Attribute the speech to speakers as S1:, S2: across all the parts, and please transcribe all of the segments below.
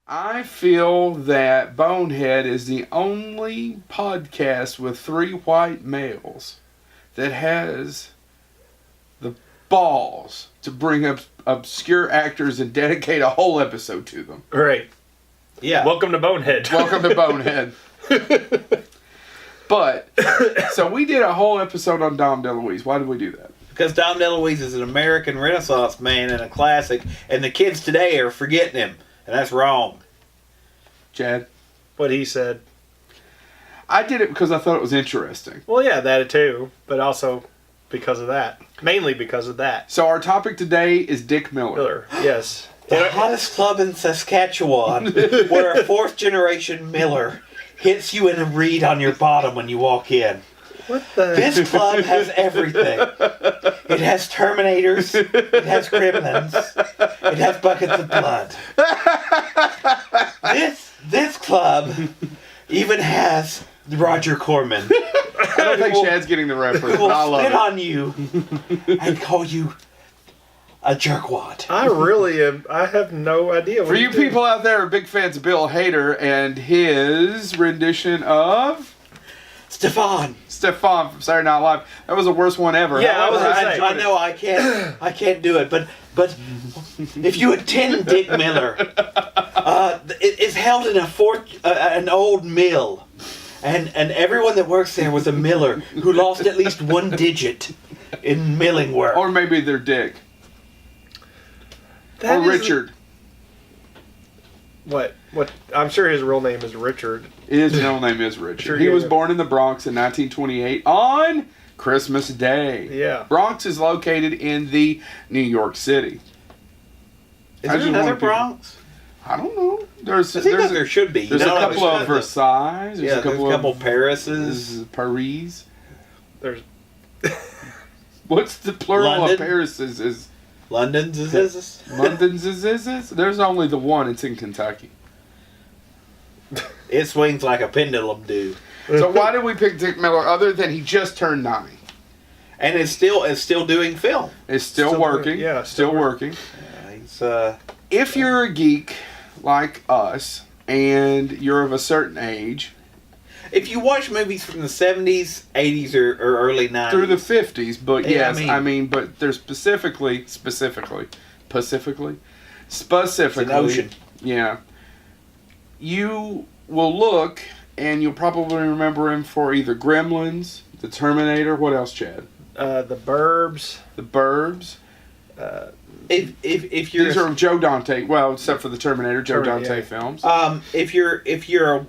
S1: I feel that Bonehead is the only podcast with 3 white males that has the balls to bring up obscure actors and dedicate a whole episode to them.
S2: Right.
S3: Yeah.
S2: Welcome to Bonehead.
S1: Welcome to Bonehead. But, so we did a whole episode on Dom DeLuise. Why did we do that?
S3: Because Dom DeLuise is an American Renaissance man and a classic, and the kids today are forgetting him, and that's wrong.
S1: Chad?
S2: What he said.
S1: I did it because I thought it was interesting.
S2: Well, yeah, that too, but also because of that. Mainly because of that.
S1: So our topic today is Dick Miller.
S2: Miller, yes.
S3: The hottest club in Saskatchewan, where a fourth-generation Miller hits you in a reed on your bottom when you walk in.
S2: What the?
S3: This club has everything. It has Terminators. It has Gremlins. It has buckets of blood. This club even has Roger Corman.
S1: I don't think Chad's getting the reference,
S3: Who will
S1: but I love
S3: spit
S1: it.
S3: on you and call you a jerkwad.
S2: I really am. I have no idea.
S1: For you people out there who are big fans of Bill Hader and his rendition of
S3: Stefan.
S1: Stefan from Saturday Night Live, that was the worst one ever.
S2: Yeah, I was
S1: However,
S2: gonna say.
S3: I know I can't do it, but if you attend Dick Miller, it's held in an old mill, and everyone that works there was a miller who lost at least one digit in milling work.
S1: Or maybe they're Dick.
S2: That
S1: Or
S2: is-
S1: Richard.
S2: What? I'm sure his real name is Richard.
S1: His real name is Richard.
S2: Sure,
S1: He
S2: yeah.
S1: was born in the Bronx in 1928 on Christmas Day.
S2: Yeah.
S1: Bronx is located in the New York City.
S3: Is
S1: I
S3: there
S1: just
S3: another
S1: want people-
S3: Bronx?
S1: I don't know. There's
S3: I think
S1: there's
S3: there should be.
S1: There's a
S3: No,
S1: couple
S3: there's
S1: of Versailles. There's
S3: Yeah,
S1: a couple of
S3: Parises.
S1: Paris.
S2: There's.
S1: What's the plural
S3: London?
S1: of Paris? Is
S3: London's is this?
S1: London's is? There's only the one. It's in Kentucky.
S3: It swings like a pendulum do.
S1: So why did we pick Dick Miller other than he just turned 90?
S3: And it's still doing film.
S1: It's still
S2: Still
S1: working.
S2: working, yeah,
S1: Still
S2: still
S1: working.
S3: He's
S1: If you're a geek like us and you're of a certain age,
S3: if you watch movies from the 70s, 80s, or early 90s.
S1: through the 50s, but
S3: Yeah,
S1: yes,
S3: I mean-
S1: but there's specifically,
S3: It's an ocean.
S1: yeah, you will look and you'll probably remember him for either Gremlins, The Terminator, what else, Chad?
S2: The Burbs.
S1: The Burbs.
S3: If you're
S1: These are Joe Dante, well, except for the Terminator, Joe
S2: Terminator,
S1: Dante
S2: yeah.
S1: films.
S3: if you're a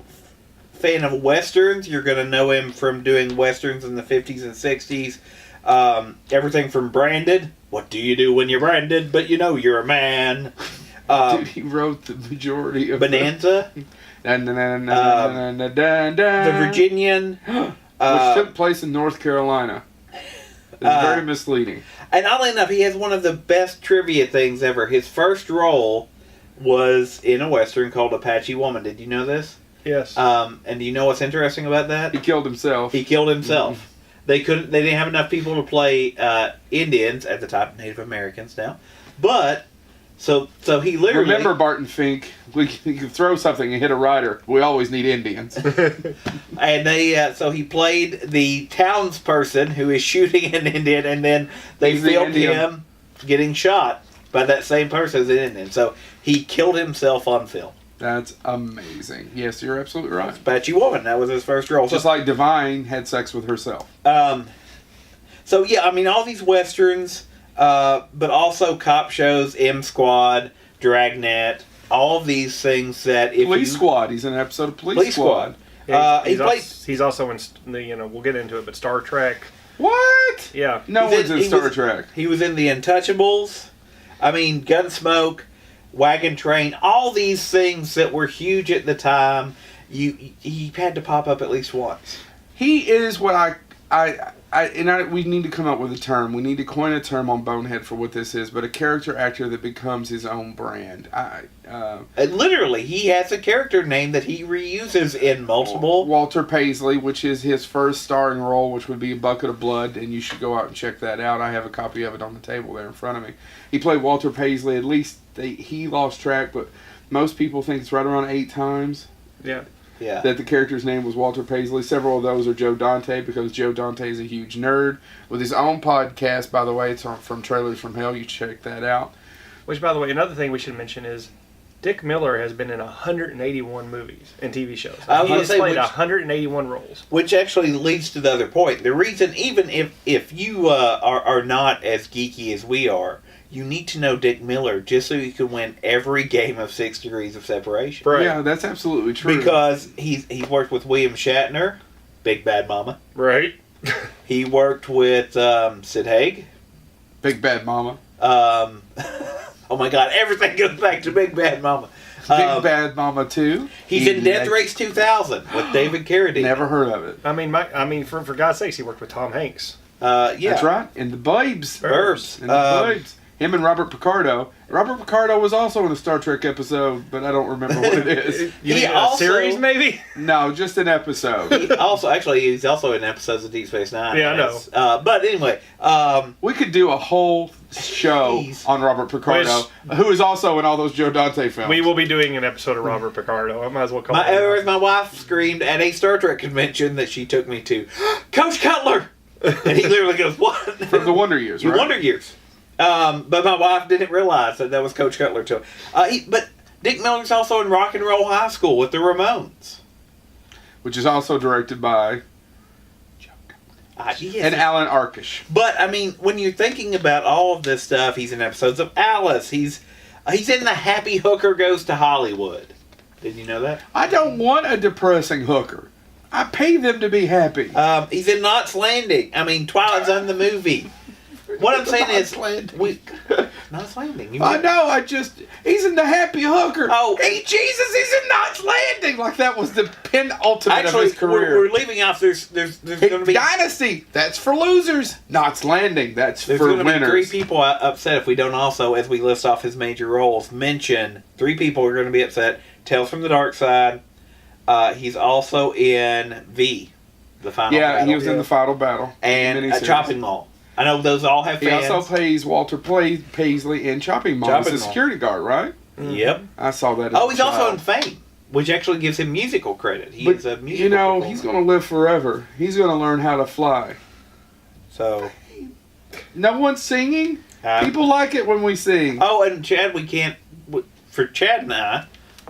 S3: fan of westerns, you're gonna know him from doing westerns in the 50s and 60s. Everything from Branded. What do you do when you're branded? But you know you're a man.
S1: Dude, he wrote the majority of
S3: Bonanza. The
S1: The
S3: Virginian.
S1: which took place in North Carolina. It's very misleading.
S3: And oddly enough, he has one of the best trivia things ever. His first role was in a western called Apache Woman. Did you know this?
S2: Yes.
S3: And do you know what's interesting about that?
S1: He killed himself.
S3: He killed himself. They didn't have enough people to play Indians at the time, Native Americans now. But so he literally
S1: Remember, Barton Fink, you can throw something and hit a rider. We always need Indians.
S3: and so he played the townsperson who is shooting an Indian, and then they
S1: He's the
S3: filmed
S1: Indian.
S3: him getting shot by that same person as an Indian. So he killed himself on film.
S1: That's amazing. Yes, you're absolutely right.
S3: Apache Woman, that was his first role.
S1: Just like Divine had sex with herself.
S3: So yeah, I mean all these westerns, but also cop shows, M Squad, Dragnet, all of these things that if
S1: Police
S3: you,
S1: Squad. He's in an episode of Police
S3: Police
S1: Squad.
S3: Squad.
S2: he's
S3: He played.
S2: also in, we'll get into it, but Star Trek.
S1: What?
S2: Yeah.
S1: No
S3: He's
S1: one's in
S3: he
S1: Star
S3: was-
S1: Trek.
S3: He was in The Untouchables. I mean, Gunsmoke, Wagon Train, all these things that were huge at the time. He had to pop up at least once.
S1: He is what we need to come up with a term. We need to coin a term on Bonehead for what this is, but a character actor that becomes his own brand.
S3: Literally, he has a character name that he reuses in multiple.
S1: Walter Paisley, which is his first starring role, which would be A Bucket of Blood, and you should go out and check that out. I have a copy of it on the table there in front of me. He played Walter Paisley. At least he lost track, but Most people think it's right around 8 times
S2: Yeah.
S3: Yeah.
S1: that the character's name was Walter Paisley. Several of those are Joe Dante because Joe Dante is a huge nerd with his own podcast. By the way, it's from Trailers from Hell. You check that out.
S2: Which, by the way, another thing we should mention is Dick Miller has been in 181 movies and TV shows.
S3: I was
S2: He
S3: gonna
S2: has
S3: say,
S2: played
S3: which-
S2: 181 roles.
S3: Which actually leads to the other point. The reason, even if you are not as geeky as we are, you need to know Dick Miller just so you can win every game of 6 Degrees of Separation.
S2: Right.
S1: Yeah, that's absolutely true.
S3: Because he's worked with William Shatner, Big Bad Mama.
S2: Right.
S3: He worked with Sid Haig.
S1: Big Bad Mama.
S3: Oh my God, everything goes back to Big Bad Mama.
S1: Big Bad Mama 2.
S3: He's in Death Race 2000 with David Carradine.
S1: Never heard of it.
S2: I mean, for God's sakes, he worked with Tom Hanks.
S3: Yeah.
S1: That's right. In the Babes.
S3: Burbs.
S1: In the Babes. Him and Robert Picardo. Robert Picardo was also in a Star Trek episode, but I don't remember what it is.
S2: You
S3: He
S2: mean a
S3: also-
S2: series, maybe?
S1: No, just an episode.
S3: He's also in episodes of Deep Space Nine.
S2: Yeah, I know.
S3: But anyway,
S1: We could do a whole show
S3: Jeez.
S1: on Robert Picardo, who is also in all those Joe Dante films.
S2: We will be doing an episode of Robert Picardo. I might as well call it.
S3: my wife screamed at a Star Trek convention that she took me to, Coach Cutler! And he literally goes, what?
S1: From the Wonder Years,
S3: The
S1: right?
S3: Wonder Years. But my wife didn't realize that was Coach Cutler too. But Dick Miller's also in Rock and Roll High School with the Ramones.
S1: Which is also directed by
S3: Yes.
S1: and Alan Arkish.
S3: But I mean, when you're thinking about all of this stuff, he's in episodes of Alice. He's in the Happy Hooker Goes to Hollywood. Did you know that?
S1: I don't want a depressing hooker. I pay them to be happy.
S3: He's in Knots Landing. I mean, Twilight Zone the movie. What I'm saying is, Knots Landing.
S1: I know. He's in the Happy Hooker.
S3: Oh.
S1: Hey, Jesus, he's in Knots Landing. Like that was the penultimate of
S3: Actually,
S1: his career.
S3: we're leaving off. There's going to be
S1: Dynasty. That's for losers. Knots Landing. That's
S3: there's
S1: for
S3: going to be
S1: winners.
S3: 3 people upset if we don't also, as we list off his major roles, mention 3 people are going to be upset. Tales from the Dark Side. He's also in V, the final.
S1: Yeah,
S3: battle.
S1: he was in the final battle.
S3: And
S1: miniseries.
S3: Chopping Mall. I know those all have
S1: He
S3: fans.
S1: also plays Walter Paisley in Chopping Mall.
S3: Chopping
S1: He's a
S3: Mall.
S1: security guard, right?
S3: Yep.
S1: I saw that.
S3: Oh, he's also in Fame, which actually gives him musical credit. He is a
S1: But,
S3: musical
S1: you know,
S3: performer.
S1: he's going to live forever. He's going to learn how to fly.
S3: So,
S1: No one's singing? People like it when we sing.
S3: oh, and Chad, for Chad and I,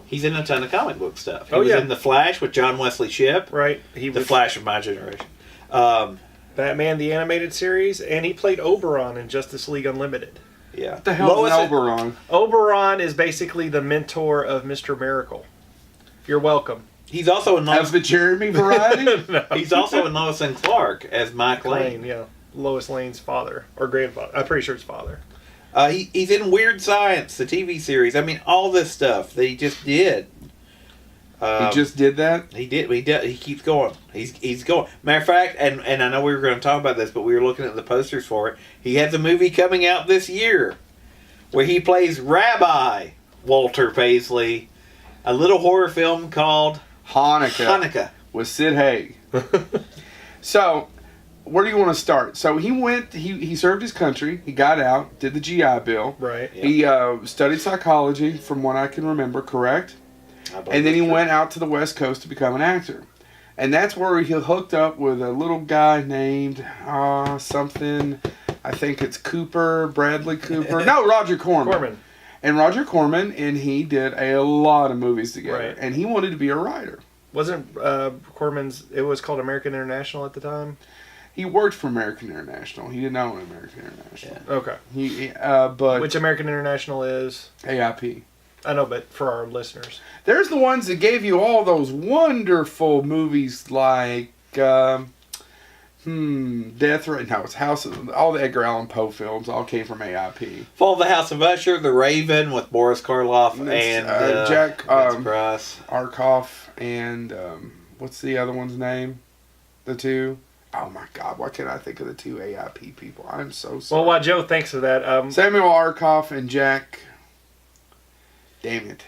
S3: he's in a ton of comic book stuff. He
S2: Oh,
S3: was
S2: yeah.
S3: in The Flash with John Wesley Shipp.
S2: Right. He
S3: The
S2: was
S3: Flash of my generation.
S2: Batman the Animated Series, and he played Oberon in Justice League Unlimited.
S3: Yeah.
S1: What the hell
S3: Lois-
S1: is an Oberon?
S2: Oberon is basically the mentor of Mr. Miracle. You're welcome.
S3: He's also in
S1: As
S3: Lois,
S1: the Jeremy variety?
S2: No.
S3: he's also in Lois and Clark as Mike
S2: Lane,
S3: Lane.
S2: yeah. Lois Lane's father, or grandfather. I'm pretty sure it's father.
S3: He's in Weird Science, the TV series. I mean, all this stuff that he just did.
S1: He just did that?
S3: He did. He keeps going. He's going. Matter of fact, and I know we were going to talk about this, but we were looking at the posters for it. He has a movie coming out this year where he plays Rabbi Walter Paisley, a little horror film called Hanukkah.
S1: With Sid Haig. So, where do you want to start? So he served his country. He got out, did the GI Bill.
S2: Right.
S3: Yeah.
S1: He studied psychology, from what I can remember, correct?
S3: I believe
S1: And then he
S3: that's
S1: went out to the West Coast to become an actor. And that's where he hooked up with a little guy named something. I think it's Bradley Cooper. No, Roger Corman. And Roger Corman, and he did a lot of movies together.
S2: Right.
S1: And he wanted to be a writer.
S2: Wasn't Corman's, it was called American International at the time?
S1: He worked for American International. He didn't own American International.
S2: Okay.
S1: But
S2: Which American International is?
S1: AIP.
S2: I know, but for our listeners.
S1: There's the ones that gave you all those wonderful movies like Death Race. No, it's House of... All the Edgar Allan Poe films all came from AIP.
S3: Fall of the House of Usher, The Raven with Boris Karloff
S1: It's,
S3: and
S1: Jack
S3: Vince Price.
S1: Arkoff and... what's the other one's name? The two? Oh my God, why can't I think of the two AIP people? I'm so sorry.
S2: Well, while Joe thinks of that,
S1: Samuel Arkoff and Jack... Damn it.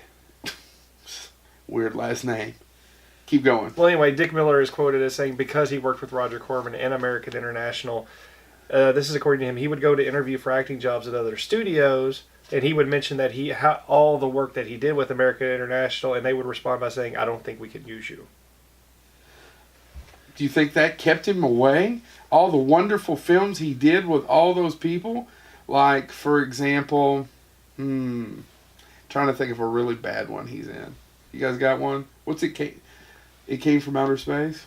S1: Weird last name. Keep going.
S2: well, anyway, Dick Miller is quoted as saying because he worked with Roger Corman and American International, this is according to him, he would go to interview for acting jobs at other studios, and he would mention that all the work that he did with American International, and they would respond by saying, "I don't think we can use you."
S1: Do you think that kept him away? All the wonderful films he did with all those people? Like, for example, trying to think of a really bad one he's in. You guys got one? What's it? It Came from Outer Space?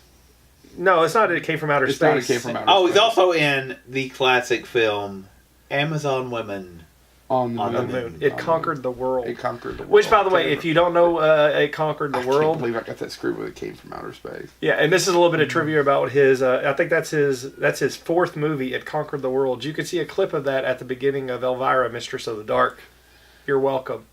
S2: No, it's not. It Came from Outer
S1: It's
S2: Space.
S1: not It Came from Outer
S3: Oh,
S1: Space.
S3: he's also in the classic film Amazon Women.
S1: On the
S3: On the
S1: Moon.
S3: Moon.
S2: It conquered the world.
S1: It conquered the world.
S2: Which, by the way, if you don't know, It Conquered the
S1: I can't
S2: World.
S1: believe I got that screwed with It Came from Outer Space.
S2: Yeah, and this is a little bit of trivia about his. I think that's his fourth movie. It Conquered the World. You can see a clip of that at the beginning of Elvira, Mistress of the Dark. You're welcome.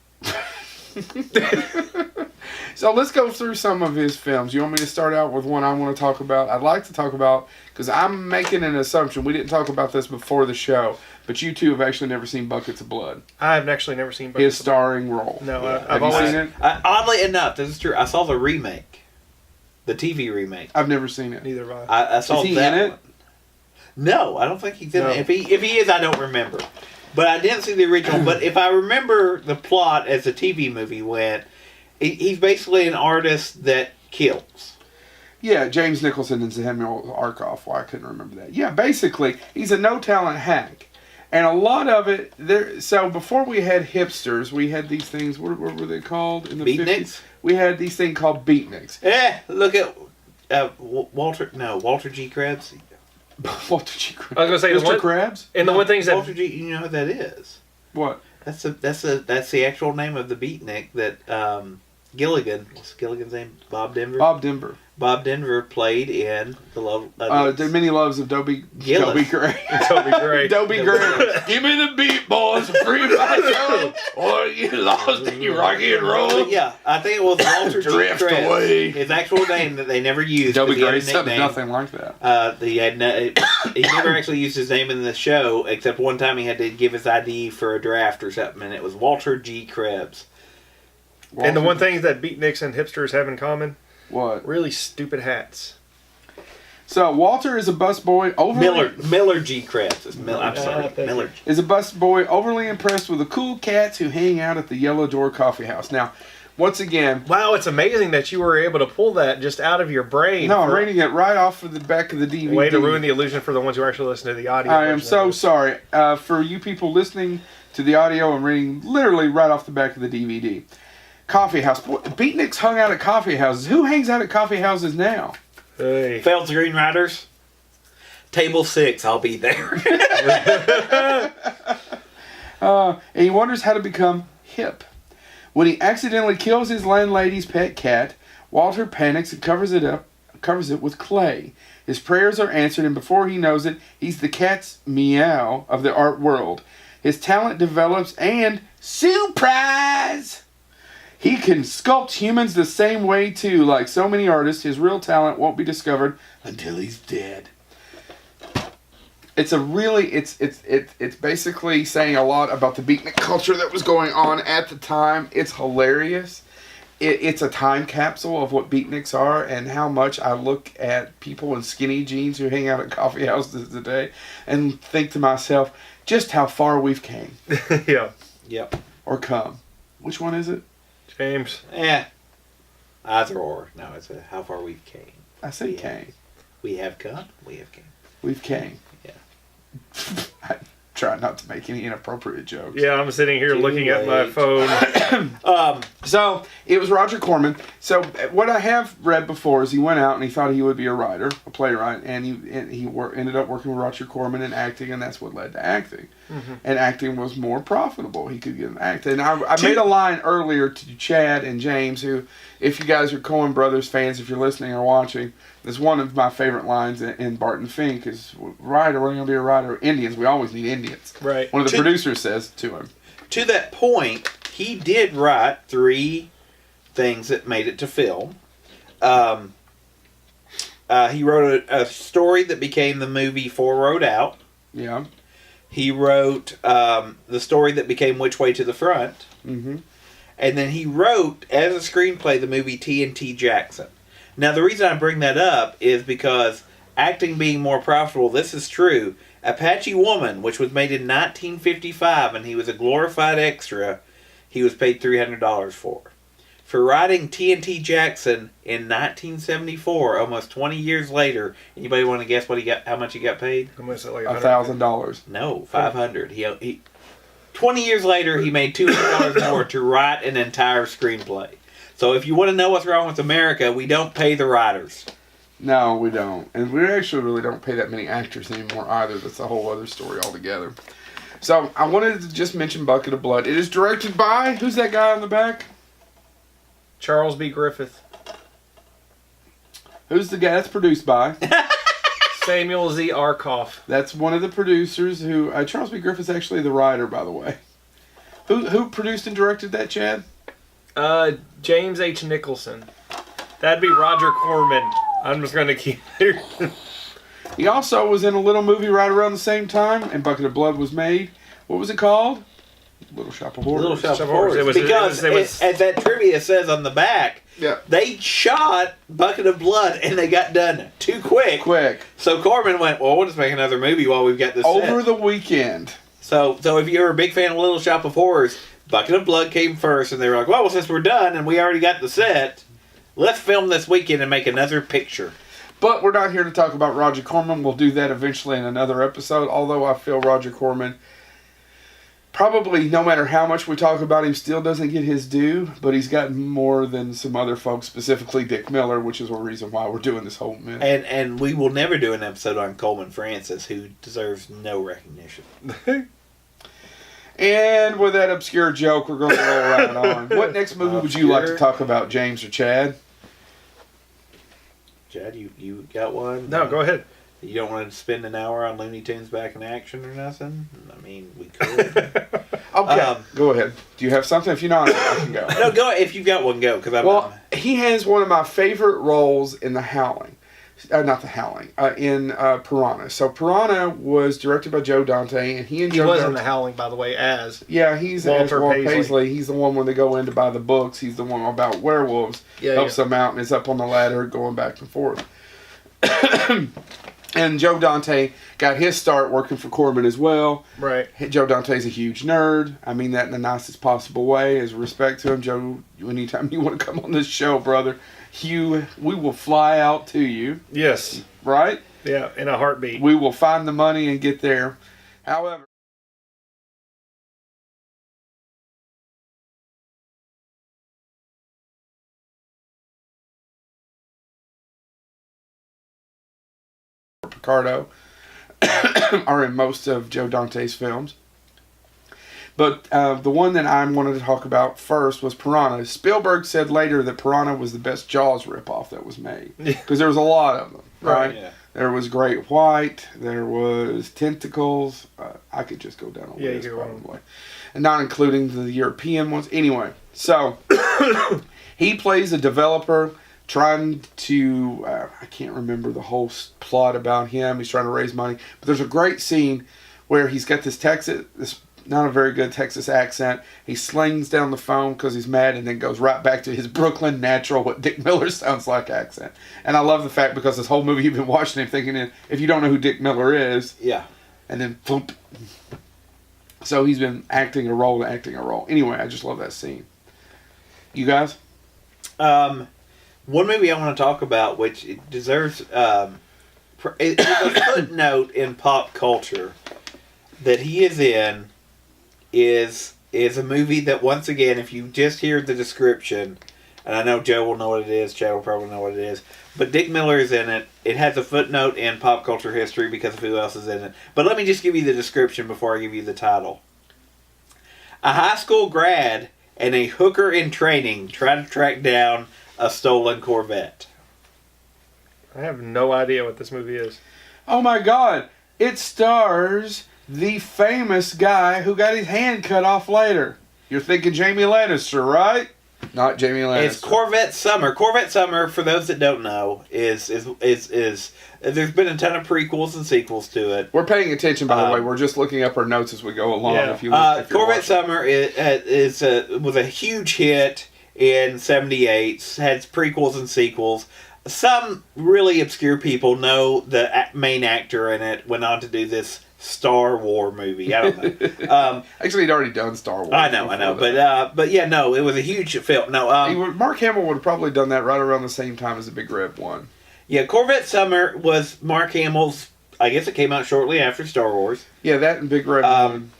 S1: So let's go through some of his films. You want me to start out with one I want to talk about? I'd like to talk about, because I'm making an assumption. We didn't talk about this before the show, but you two have actually never seen Buckets of Blood.
S2: I've actually never seen
S1: His starring role.
S2: No,
S3: Yeah.
S2: I've
S1: Have you
S2: always
S1: seen it?
S3: Oddly enough, this is true. I saw the remake, the TV remake.
S1: I've never seen it.
S2: neither have I.
S3: I saw
S1: Is he
S3: that
S1: in it?
S3: one. No, I don't think he's in
S2: No.
S3: it. If he is, I don't remember. But I didn't see the original. But if I remember the plot as the TV movie went, he's basically an artist that kills.
S1: Yeah, James Nicholson and Samuel Arkoff. Why I couldn't remember that. Yeah, basically, he's a no-talent hack. And a lot of it, so before we had hipsters, we had these things, what were they called in the
S3: Beatniks?
S1: 50s? We had these things called beatniks.
S3: Look at Walter G. Krebs.
S1: Walter G. Krabs.
S2: I was gonna say,
S1: Mr.
S2: the one-
S1: Krabs?
S2: And the one thing that
S3: Walter G. You know who that is?
S1: What?
S3: That's the actual name of the beatnik that Gilligan. What's Gilligan's name? Bob Denver.
S1: Bob Denver.
S3: Bob Denver played in the Love.
S1: The Many Loves of Dobie Gray.
S2: Toby Gray.
S1: Dobie Gray. Give me the beat, boys. Free my soul. Or you lost in your rocky and roll.
S3: Yeah, I think it was Walter G.
S1: Drift
S3: Krebs.
S1: away.
S3: His actual name that they never used.
S1: Dobie
S3: 'cause he had a
S1: Gray sounded
S3: nickname.
S1: nothing like that.
S3: He never actually used his name in the show, except one time he had to give his ID for a draft or something, and it was Walter G. Krebs.
S2: And the one thing that beatniks and hipsters have in common,
S1: What?
S2: really stupid hats.
S1: So Walter is a busboy
S3: Miller G. Krebs. I'm sorry,
S2: thank you.
S3: Miller.
S1: is a busboy overly impressed with the cool cats who hang out at the Yellow Door Coffee House. Now, once again,
S2: Wow, it's amazing that you were able to pull that just out of your brain.
S1: no, I'm reading it right off of the back of the DVD.
S2: Way to ruin the illusion for the ones who actually listen to the audio.
S1: I am
S2: version
S1: so
S2: of this.
S1: sorry. For you people listening to the audio, I'm reading literally right off the back of the DVD. Coffee house. Boy, beatniks hung out at coffee houses. Who hangs out at coffee houses now?
S2: Hey.
S3: Feld's Green Riders. Table 6, I'll be there.
S1: And he wonders how to become hip. When he accidentally kills his landlady's pet cat, Walter panics and covers it with clay. His prayers are answered, and before he knows it, he's the cat's meow of the art world. His talent develops, and surprise! He can sculpt humans the same way too. Like so many artists, his real talent won't be discovered until he's dead. It's it's basically saying a lot about the beatnik culture that was going on at the time. It's hilarious. It's a time capsule of what beatniks are and how much I look at people in skinny jeans who hang out at coffee houses today and think to myself, just how far we've came
S2: Yeah.
S3: Yep.
S1: or come. Which one is it?
S2: James.
S3: Either or. No, it's how far we've came.
S1: I said
S3: Yeah.
S1: came.
S3: We have come. We have came.
S1: We've came.
S3: Yeah.
S1: I try not to make any inappropriate jokes.
S2: Yeah, I'm sitting here
S3: Too
S2: looking at my
S3: late.
S2: phone.
S1: So it was Roger Corman. So what I have read before is he went out and he thought he would be a writer, a playwright, and he ended up working with Roger Corman in acting, and that's what led to acting.
S2: Mm-hmm.
S1: And acting was more profitable. He could get an act. And I made a line earlier to Chad and James, who, if you guys are Coen Brothers fans, if you're listening or watching, is one of my favorite lines in Barton Fink is, "Writer, we're going to be a writer. Indians, we always need Indians."
S2: Right.
S1: One of the producers says to him.
S3: To that point, he did write 3 things that made it to film. He wrote a story that became the movie Four Road Out.
S1: Yeah.
S3: He wrote the story that became Which Way to the Front.
S1: Mm-hmm.
S3: And then he wrote, as a screenplay, the movie TNT Jackson. Now, the reason I bring that up is because acting being more profitable, this is true. Apache Woman, which was made in 1955, and he was a glorified extra, he was paid $300 for. For writing TNT Jackson in 1974, almost 20 years later, anybody want to guess what he got? How much he got paid?
S2: I'm gonna say like
S1: $1,000.
S3: No, $500. He 20 years later, he made $200 more to write an entire screenplay. So if you want to know what's wrong with America, we don't pay the writers.
S1: No, we don't. And we actually really don't pay that many actors anymore either. That's a whole other story altogether. So I wanted to just mention Bucket of Blood. It is directed by, who's that guy on the back?
S2: Charles B. Griffith.
S1: Who's the guy that's produced by?
S2: Samuel Z. Arkoff.
S1: That's one of the producers who, Charles B. Griffith's actually the writer, by the way. Who produced and directed that, Chad?
S2: James H. Nicholson. That'd be Roger Corman. I'm just going to keep it.
S1: He also was in a little movie right around the same time, and Bucket of Blood was made. What was it called? Little Shop of Horrors.
S3: Little Shop of
S2: Shop of Horrors.
S3: Horrors. Because, as that trivia says on the back,
S1: Yeah.
S3: they shot Bucket of Blood and they got done too quick. So Corman went, well, we'll just make another movie while we've got this
S1: Over
S3: set.
S1: the weekend.
S3: So if you're a big fan of Little Shop of Horrors, Bucket of Blood came first, and they were like, well, since we're done and we already got the set, let's film this weekend and make another picture.
S1: But we're not here to talk about Roger Corman. We'll do that eventually in another episode, although I feel Roger Corman, probably no matter how much we talk about him, still doesn't get his due, but he's got more than some other folks, specifically Dick Miller, which is a reason why we're doing this whole myth.
S3: And we will never do an episode on Coleman Francis, who deserves no recognition.
S1: And with that obscure joke, we're going to roll right on. What next movie would you like to talk about, James or Chad?
S3: Chad, you got one?
S2: No, go ahead.
S3: You don't want to spend an hour on Looney Tunes back in action or nothing? I mean, we could.
S1: Okay, go ahead. Do you have something? If you're not, I can go.
S3: No, go. If you've got one, go.
S1: Well, he has one of my favorite roles in The Howling. Not The Howling. In Piranha. So Piranha was directed by Joe Dante, and he
S2: was in The Howling, by the way, as
S1: yeah, he's
S2: Walter
S1: Paisley. He's the one when they go in to buy the books. He's the one about werewolves. Helps them out, and is up on the ladder going back and forth. And Joe Dante got his start working for Corman as well.
S2: Right.
S1: Joe Dante's a huge nerd. I mean that in the nicest possible way, as respect to him. Joe, anytime you want to come on this show, brother, we will fly out to you.
S2: Yes.
S1: Right?
S2: Yeah, in a heartbeat.
S1: We will find the money and get there. However, Picardo are in most of Joe Dante's films. But the one that I wanted to talk about first was Piranha. Spielberg said later that Piranha was the best Jaws ripoff that was made. Because there was a lot of them, right?
S3: Yeah.
S1: There was Great White. There was Tentacles. I could just go down a list probably. And not including the European ones. Anyway, so he plays a developer trying to, I can't remember the whole plot about him. He's trying to raise money. But there's a great scene where he's got this not a very good Texas accent. He slings down the phone because he's mad and then goes right back to his Brooklyn natural, what Dick Miller sounds like accent. And I love the fact because this whole movie you've been watching him thinking, if you don't know who Dick Miller is,
S3: yeah. And
S1: then thump. So he's been acting a role. Anyway, I just love that scene. You guys?
S3: One movie I want to talk about, which it deserves it's a footnote in pop culture that he is in, is a movie that, once again, if you just hear the description, and I know Joe will know what it is, Chad will probably know what it is, but Dick Miller is in it. It has a footnote in pop culture history because of who else is in it. But let me just give you the description before I give you the title. A high school grad and a hooker in training try to track down a stolen Corvette.
S2: I have no idea what this movie is.
S1: Oh my God! It stars the famous guy who got his hand cut off later. You're thinking Jamie Lannister, right? Not Jamie Lannister.
S3: It's Corvette Summer. Corvette Summer, for those that don't know, is there's been a ton of prequels and sequels to it.
S1: We're paying attention, by the way. We're just looking up our notes as we go along.
S2: Yeah.
S1: If you're
S3: Corvette
S1: watching.
S3: Summer was a huge hit in '78. Had prequels and sequels. some really obscure people know the main actor in it went on to do this Star Wars movie. I don't know.
S1: Actually, he'd already done Star Wars.
S3: I know, but yeah, no, it was a huge film. No,
S1: Mark Hamill would have probably done that right around the same time as the Big Red One.
S3: yeah, Corvette Summer was Mark Hamill's. I guess it came out shortly after Star Wars.
S1: Yeah, that and Big Red One.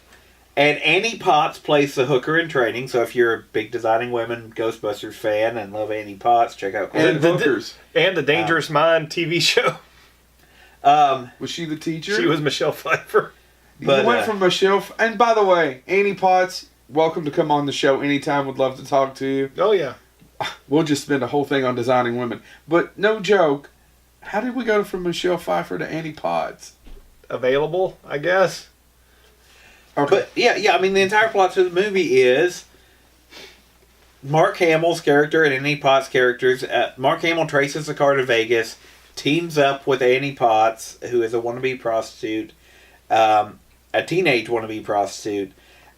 S3: And Annie Potts plays the hooker in training. So if you're a big Designing Women Ghostbusters fan and love Annie Potts, check out
S1: And
S3: Corvette.
S1: hookers.
S2: And the Dangerous Mind TV show.
S1: Was she the teacher?
S2: She was Michelle Pfeiffer.
S3: But,
S1: you went from Michelle. And by the way, Annie Potts, welcome to come on the show anytime. Would love to talk to you.
S2: Oh yeah.
S1: We'll just spend a whole thing on Designing Women. But no joke, how did we go from Michelle Pfeiffer to Annie Potts?
S2: Available, I guess.
S1: Okay.
S3: But yeah. I mean, the entire plot to the movie is Mark Hamill's character and Annie Potts' characters. Mark Hamill traces the car to Vegas, teams up with Annie Potts, who is a wannabe prostitute, a teenage wannabe prostitute,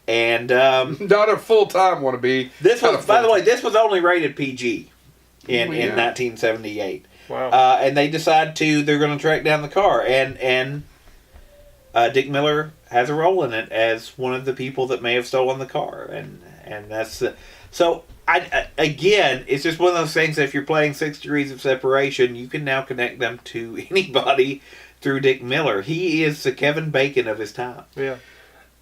S3: and
S1: Not a full-time wannabe.
S3: this
S1: Not
S3: was,
S1: a
S3: by the way,
S1: full-time.
S3: this was only rated PG in
S1: Oh, yeah.
S3: 1978.
S2: Wow.
S3: And they decide they're going to track down the car, and Dick Miller has a role in it as one of the people that may have stolen the car, and that's so. Again, it's just one of those things that if you're playing 6 Degrees of Separation, you can now connect them to anybody through Dick Miller. He is the Kevin Bacon of his time.
S2: Yeah.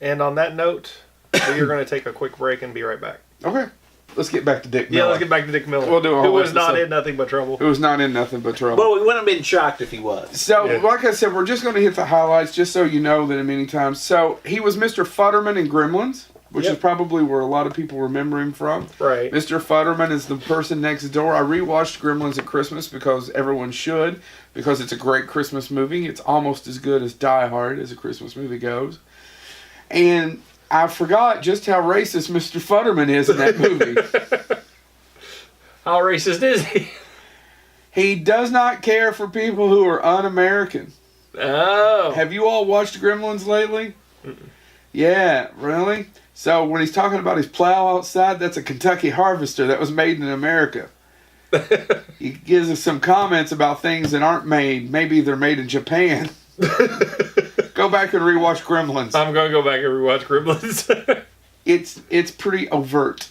S2: And on that note, we are going to take a quick break and be right back.
S1: Okay. Let's get back to Dick
S2: Yeah,
S1: Miller.
S2: let's get back to Dick Miller.
S1: We'll do a
S2: Who
S1: whole
S2: was not
S1: episode.
S2: in Nothing But Trouble.
S1: Who was not in nothing but trouble.
S3: Well, we wouldn't have been shocked if he was.
S1: So,
S2: Yeah.
S1: like I said, we're just going to hit the highlights just so you know that many times. So, he was Mr. Futterman in Gremlins, which
S2: Yep.
S1: is probably where a lot of people remember him from.
S2: Right.
S1: Mr. Futterman is the person next door. I rewatched Gremlins at Christmas because everyone should, because it's a great Christmas movie. It's almost as good as Die Hard as a Christmas movie goes. And I forgot just how racist Mr. Futterman is in that movie.
S2: How racist is he?
S1: He does not care for people who are un-American.
S2: Oh.
S1: Have you all watched Gremlins lately? Yeah, really? So when he's talking about his plow outside, that's a Kentucky Harvester that was made in America. He gives us some comments about things that aren't made. Maybe they're made in Japan. Go back and rewatch Gremlins.
S2: I'm going to go back and rewatch Gremlins.
S1: It's pretty overt.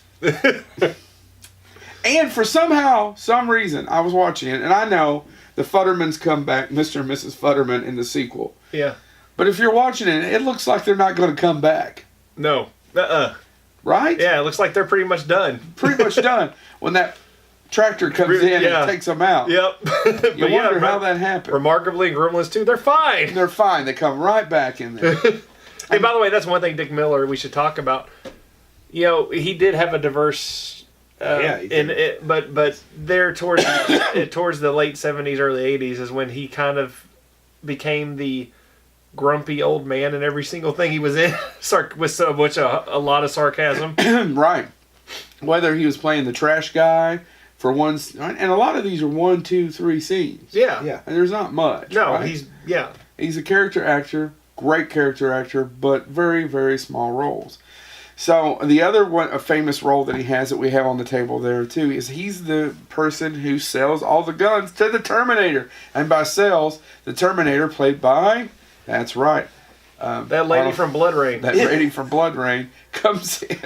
S1: And for some reason, I was watching it, and I know the Futtermans come back, Mr. and Mrs. Futterman, in the sequel.
S2: Yeah.
S1: But if you're watching it, it looks like they're not going to come back.
S2: No. Uh-uh.
S1: Right?
S2: Yeah, it looks like they're pretty much done.
S1: Pretty much done. When that tractor comes in
S2: Yeah.
S1: and takes them out.
S2: Yep.
S1: You wonder how that happened.
S2: Remarkably, in Gremlins 2, they're fine.
S1: They're fine. They come right back in there.
S2: Hey, by the way, that's one thing Dick Miller we should talk about. You know, he did have a diverse.
S3: Yeah, he did.
S2: But there towards towards the late 70s, early 80s is when he kind of became the grumpy old man in every single thing he was in, with so much a lot of sarcasm.
S1: Right. Whether he was playing the trash guy for one, and a lot of these are 1, 2, 3 scenes.
S2: Yeah.
S3: Yeah.
S1: And there's not much.
S2: No,
S1: right?
S2: he's
S1: a character actor, great character actor, but very, very small roles. So the other one, a famous role that he has that we have on the table there too, is he's the person who sells all the guns to the Terminator. And by sells, the Terminator played by, that's right.
S2: that lady from Blood Rain.
S1: That lady from Blood Rain comes in.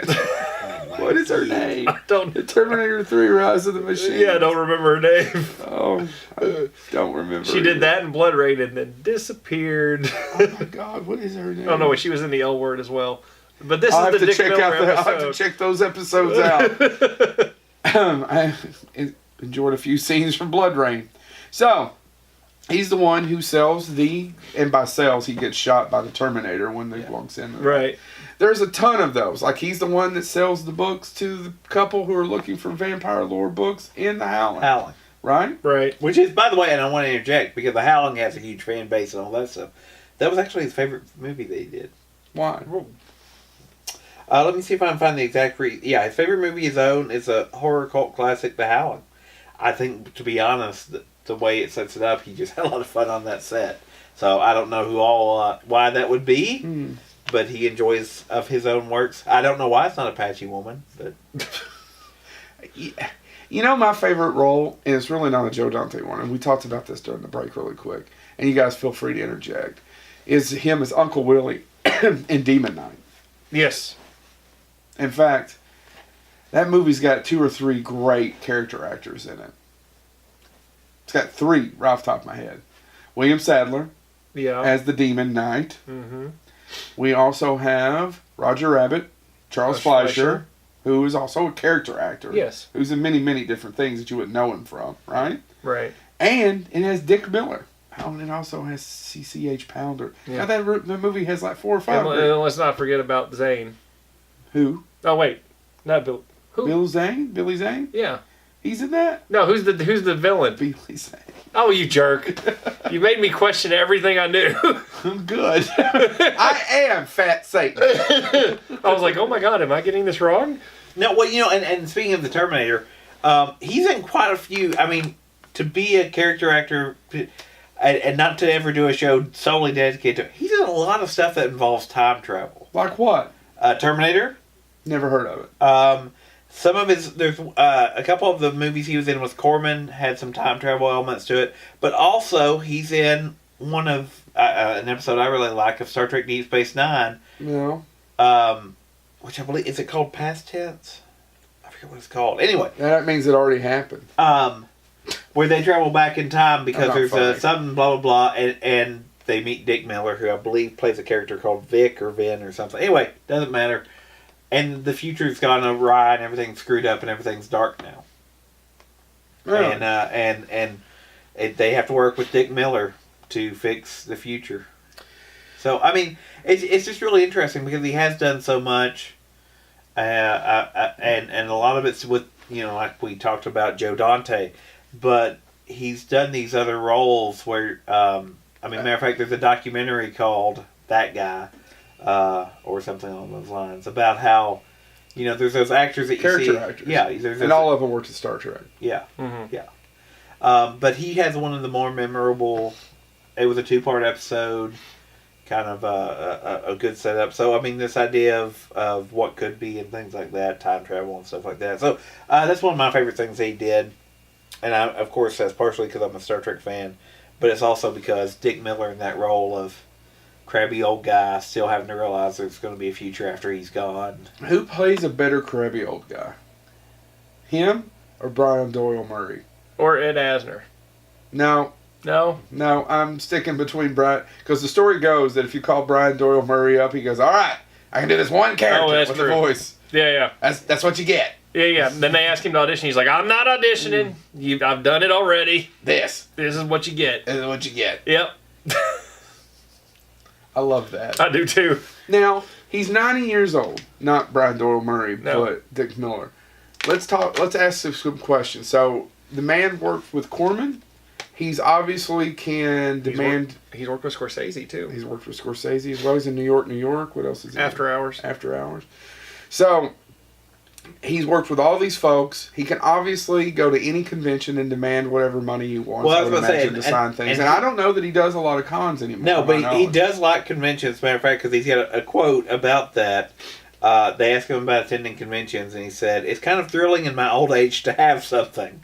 S1: What is her name?
S2: I don't.
S1: The Terminator 3 Rise of the Machine.
S2: Yeah, I don't remember her name.
S1: Oh, I don't remember.
S2: She did that in Blood Rain and then disappeared.
S1: Oh my God, what is her name?
S2: Oh no, wait, she was in the L Word as well. But this
S1: I'll
S2: is
S1: have
S2: the
S1: to
S2: Dick
S1: check
S2: Miller
S1: out I'll have to
S2: episode.
S1: check those episodes out. I enjoyed a few scenes from Blood Rain. So, he's the one who sells and by sells, he gets shot by the Terminator when he walks in.
S2: Right.
S1: There's a ton of those. Like, he's the one that sells the books to the couple who are looking for vampire lore books in the Howling.
S3: Howling.
S1: Right?
S2: Right.
S3: Which is, by the way, and I want to interject, because The Howling has a huge fan base and all that stuff. That was actually his favorite movie that he did.
S1: Why?
S3: Let me see if I can find the exact Yeah, his favorite movie is a horror cult classic, The Howling. I think, to be honest, the way it sets it up, he just had a lot of fun on that set. So I don't know why that would be, but he enjoys of his own works. I don't know why it's not Apache Woman, but
S1: You know, my favorite role, and it's really not a Joe Dante one, and we talked about this during the break really quick, and you guys feel free to interject, is him as Uncle Willie in Demon Knight.
S2: Yes.
S1: In fact, that movie's got 2 or 3 great character actors in it. It's got 3 right off the top of my head. William Sadler
S2: Yeah.
S1: as the Demon Knight.
S2: Mm-hmm.
S1: We also have Roger Rabbit, Charles Fleischer, who is also a character actor.
S2: Yes.
S1: Who's in many, many different things that you wouldn't know him from, right?
S2: Right.
S1: And it has Dick Miller. Oh, and it also has CCH Pounder.
S2: Yeah.
S1: Now that movie has like 4 or 5.
S2: And let's not forget about Zane.
S1: Who?
S2: Oh wait, not Bill. Who?
S1: Bill Zane? Billy Zane?
S2: Yeah.
S1: He's in that?
S2: No, who's the villain?
S1: Billy Zane.
S2: Oh, you jerk! You made me question everything I knew.
S1: I'm good. I am Fat Satan.
S2: I was like, oh my god, am I getting this wrong?
S3: No, well, and speaking of the Terminator, he's in quite a few. I mean, to be a character actor and not to ever do a show solely dedicated to, he's in a lot of stuff that involves time travel.
S1: Like what?
S3: Terminator.
S1: Never heard of it.
S3: Some of there's a couple of the movies he was in with Corman had some time travel elements to it, but also he's in one of an episode I really like of Star Trek Deep Space Nine.
S1: No.
S3: Which I believe, is it called Past Tense? I forget what it's called. Anyway,
S1: That means it already happened.
S3: where they travel back in time because
S1: Not
S3: there's
S1: funny.
S3: something blah blah blah, and they meet Dick Miller, who I believe plays a character called Vic or Vin or something. Anyway, doesn't matter. And the future's gone awry, and everything's screwed up, and everything's dark now.
S1: Really?
S3: And they have to work with Dick Miller to fix the future. So I mean, it's just really interesting because he has done so much, and a lot of it's with like we talked about Joe Dante, but he's done these other roles where matter of fact, there's a documentary called That Guy, or something along those lines about how there's those actors that you
S1: Character
S3: see,
S1: actors.
S3: yeah, there's
S1: And all of them worked at Star Trek.
S3: yeah.
S2: Mm-hmm.
S3: But he has one of the more memorable. It was a 2-part episode, kind of a good setup. So I mean, this idea of what could be and things like that, time travel and stuff like that. So that's one of my favorite things he did, and of course that's partially because I'm a Star Trek fan, but it's also because Dick Miller in that role of crabby old guy still having to realize there's going to be a future after he's gone.
S1: Who plays a better crabby old guy? Him or Brian Doyle Murray?
S2: Or Ed Asner.
S1: No, I'm sticking between Brian, because the story goes that if you call Brian Doyle Murray up, he goes, "All right, I can do this one character
S2: that's
S1: with
S2: true.
S1: the voice.
S2: Yeah.
S1: That's what you get.
S2: Yeah. Then they ask him to audition. He's like, I'm not auditioning. I've done it already.
S1: This
S2: This is what you get.
S1: is what you get."
S2: Yep.
S1: I love that.
S2: I do too.
S1: Now, he's 90 years old. Not Brian Doyle Murray,
S2: No.
S1: but Dick Miller. Let's ask some questions. So, the man worked with Corman. He's obviously can demand...
S2: He's worked with Scorsese too.
S1: He's worked with Scorsese as well. He's in New York. What else is he
S2: After Hours.
S1: After Hours. So, he's worked with all these folks. He can obviously go to any convention and demand whatever money he wants.
S3: Well, I
S1: I
S3: was
S1: would
S3: gonna say,
S1: imagine, to sign things.
S3: and
S1: And I don't know that he does a lot of cons anymore.
S3: No,
S1: to my
S3: but he
S1: knowledge.
S3: does like conventions. As a matter of fact, because he's got a quote about that. They asked him about attending conventions, and he said, "It's kind of thrilling in my old age to have something.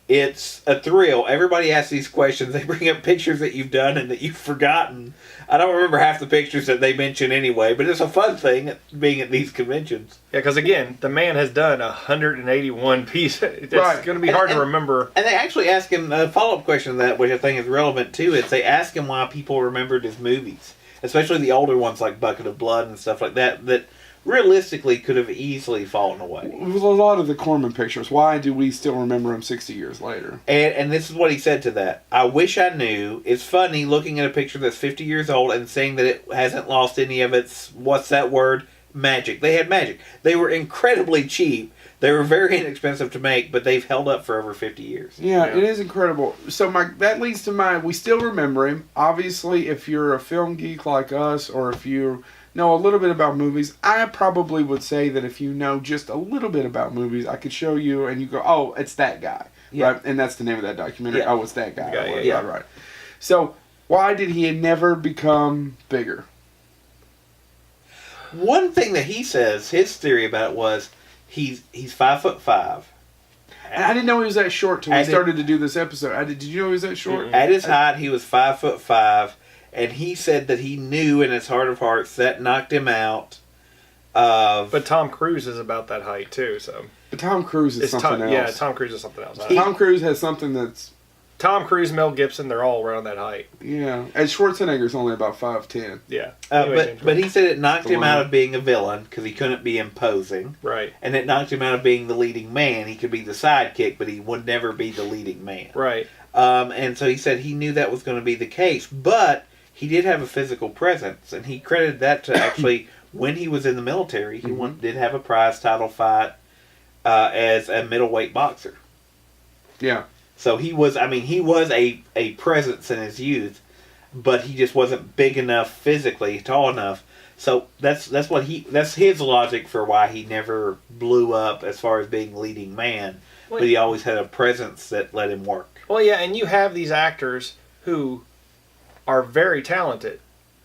S3: It's a thrill. Everybody asks these questions. They bring up pictures that you've done and that you've forgotten. I don't remember half the pictures that they mention anyway, but it's a fun thing being at these conventions."
S2: Yeah, because again, the man has done 181 pieces. It's
S1: Right.
S2: going to be hard to remember.
S3: And they actually ask him a follow-up question to that, which I think is relevant too. Is they ask him why people remembered his movies, especially the older ones like Bucket of Blood and stuff like that, that realistically could have easily fallen away.
S1: With a lot of the Corman pictures, why do we still remember him 60 years later?
S3: And this is what he said to that. "I wish I knew. It's funny looking at a picture that's 50 years old and saying that it hasn't lost any of its, what's that word? Magic. They had magic. They were incredibly cheap. They were very inexpensive to make, but they've held up for over 50 years.
S1: Yeah, it is incredible. So that leads to we still remember him. Obviously, if you're a film geek like us, or if you know a little bit about movies, I probably would say that if you know just a little bit about movies, I could show you and you go, "Oh, it's that guy."
S3: Yeah.
S1: Right? And that's the name of that documentary.
S3: Yeah.
S1: Oh, it's that guy.
S2: Yeah,
S1: Right,
S3: yeah.
S1: right. So, why did he never become bigger?
S3: One thing that he says, his theory about it was, he's 5'5",
S1: And I didn't know he was that short till we
S3: At it-
S1: started to do this episode. Did you know he was that short?
S3: At his height, he was 5'5", and he said that he knew in his heart of hearts that knocked him out of.
S2: But Tom Cruise is about that height too, so
S1: But Tom Cruise is something else.
S2: Yeah, Tom Cruise is something else.
S1: Tom Cruise has something that's
S2: Tom Cruise, Mel Gibson, they're all around that height.
S1: yeah. And Schwarzenegger's only about 5'10".
S2: Yeah. Anyway, James,
S3: but he said it knocked
S1: The
S3: him
S1: line.
S3: out of being a villain because he couldn't be imposing,
S2: right,
S3: and it knocked him out of being the leading man. He could be the sidekick, but he would never be the leading man.
S2: right.
S3: And so he said he knew that was going to be the case, but he did have a physical presence, and he credited that to actually when he was in the military, he did have a prize title fight as a middleweight boxer.
S1: Yeah.
S3: So he was a presence in his youth, but he just wasn't big enough physically, tall enough. So that's his logic for why he never blew up as far as being leading man, but he always had a presence that let him work.
S2: Well, yeah, and you have these actors who are very talented.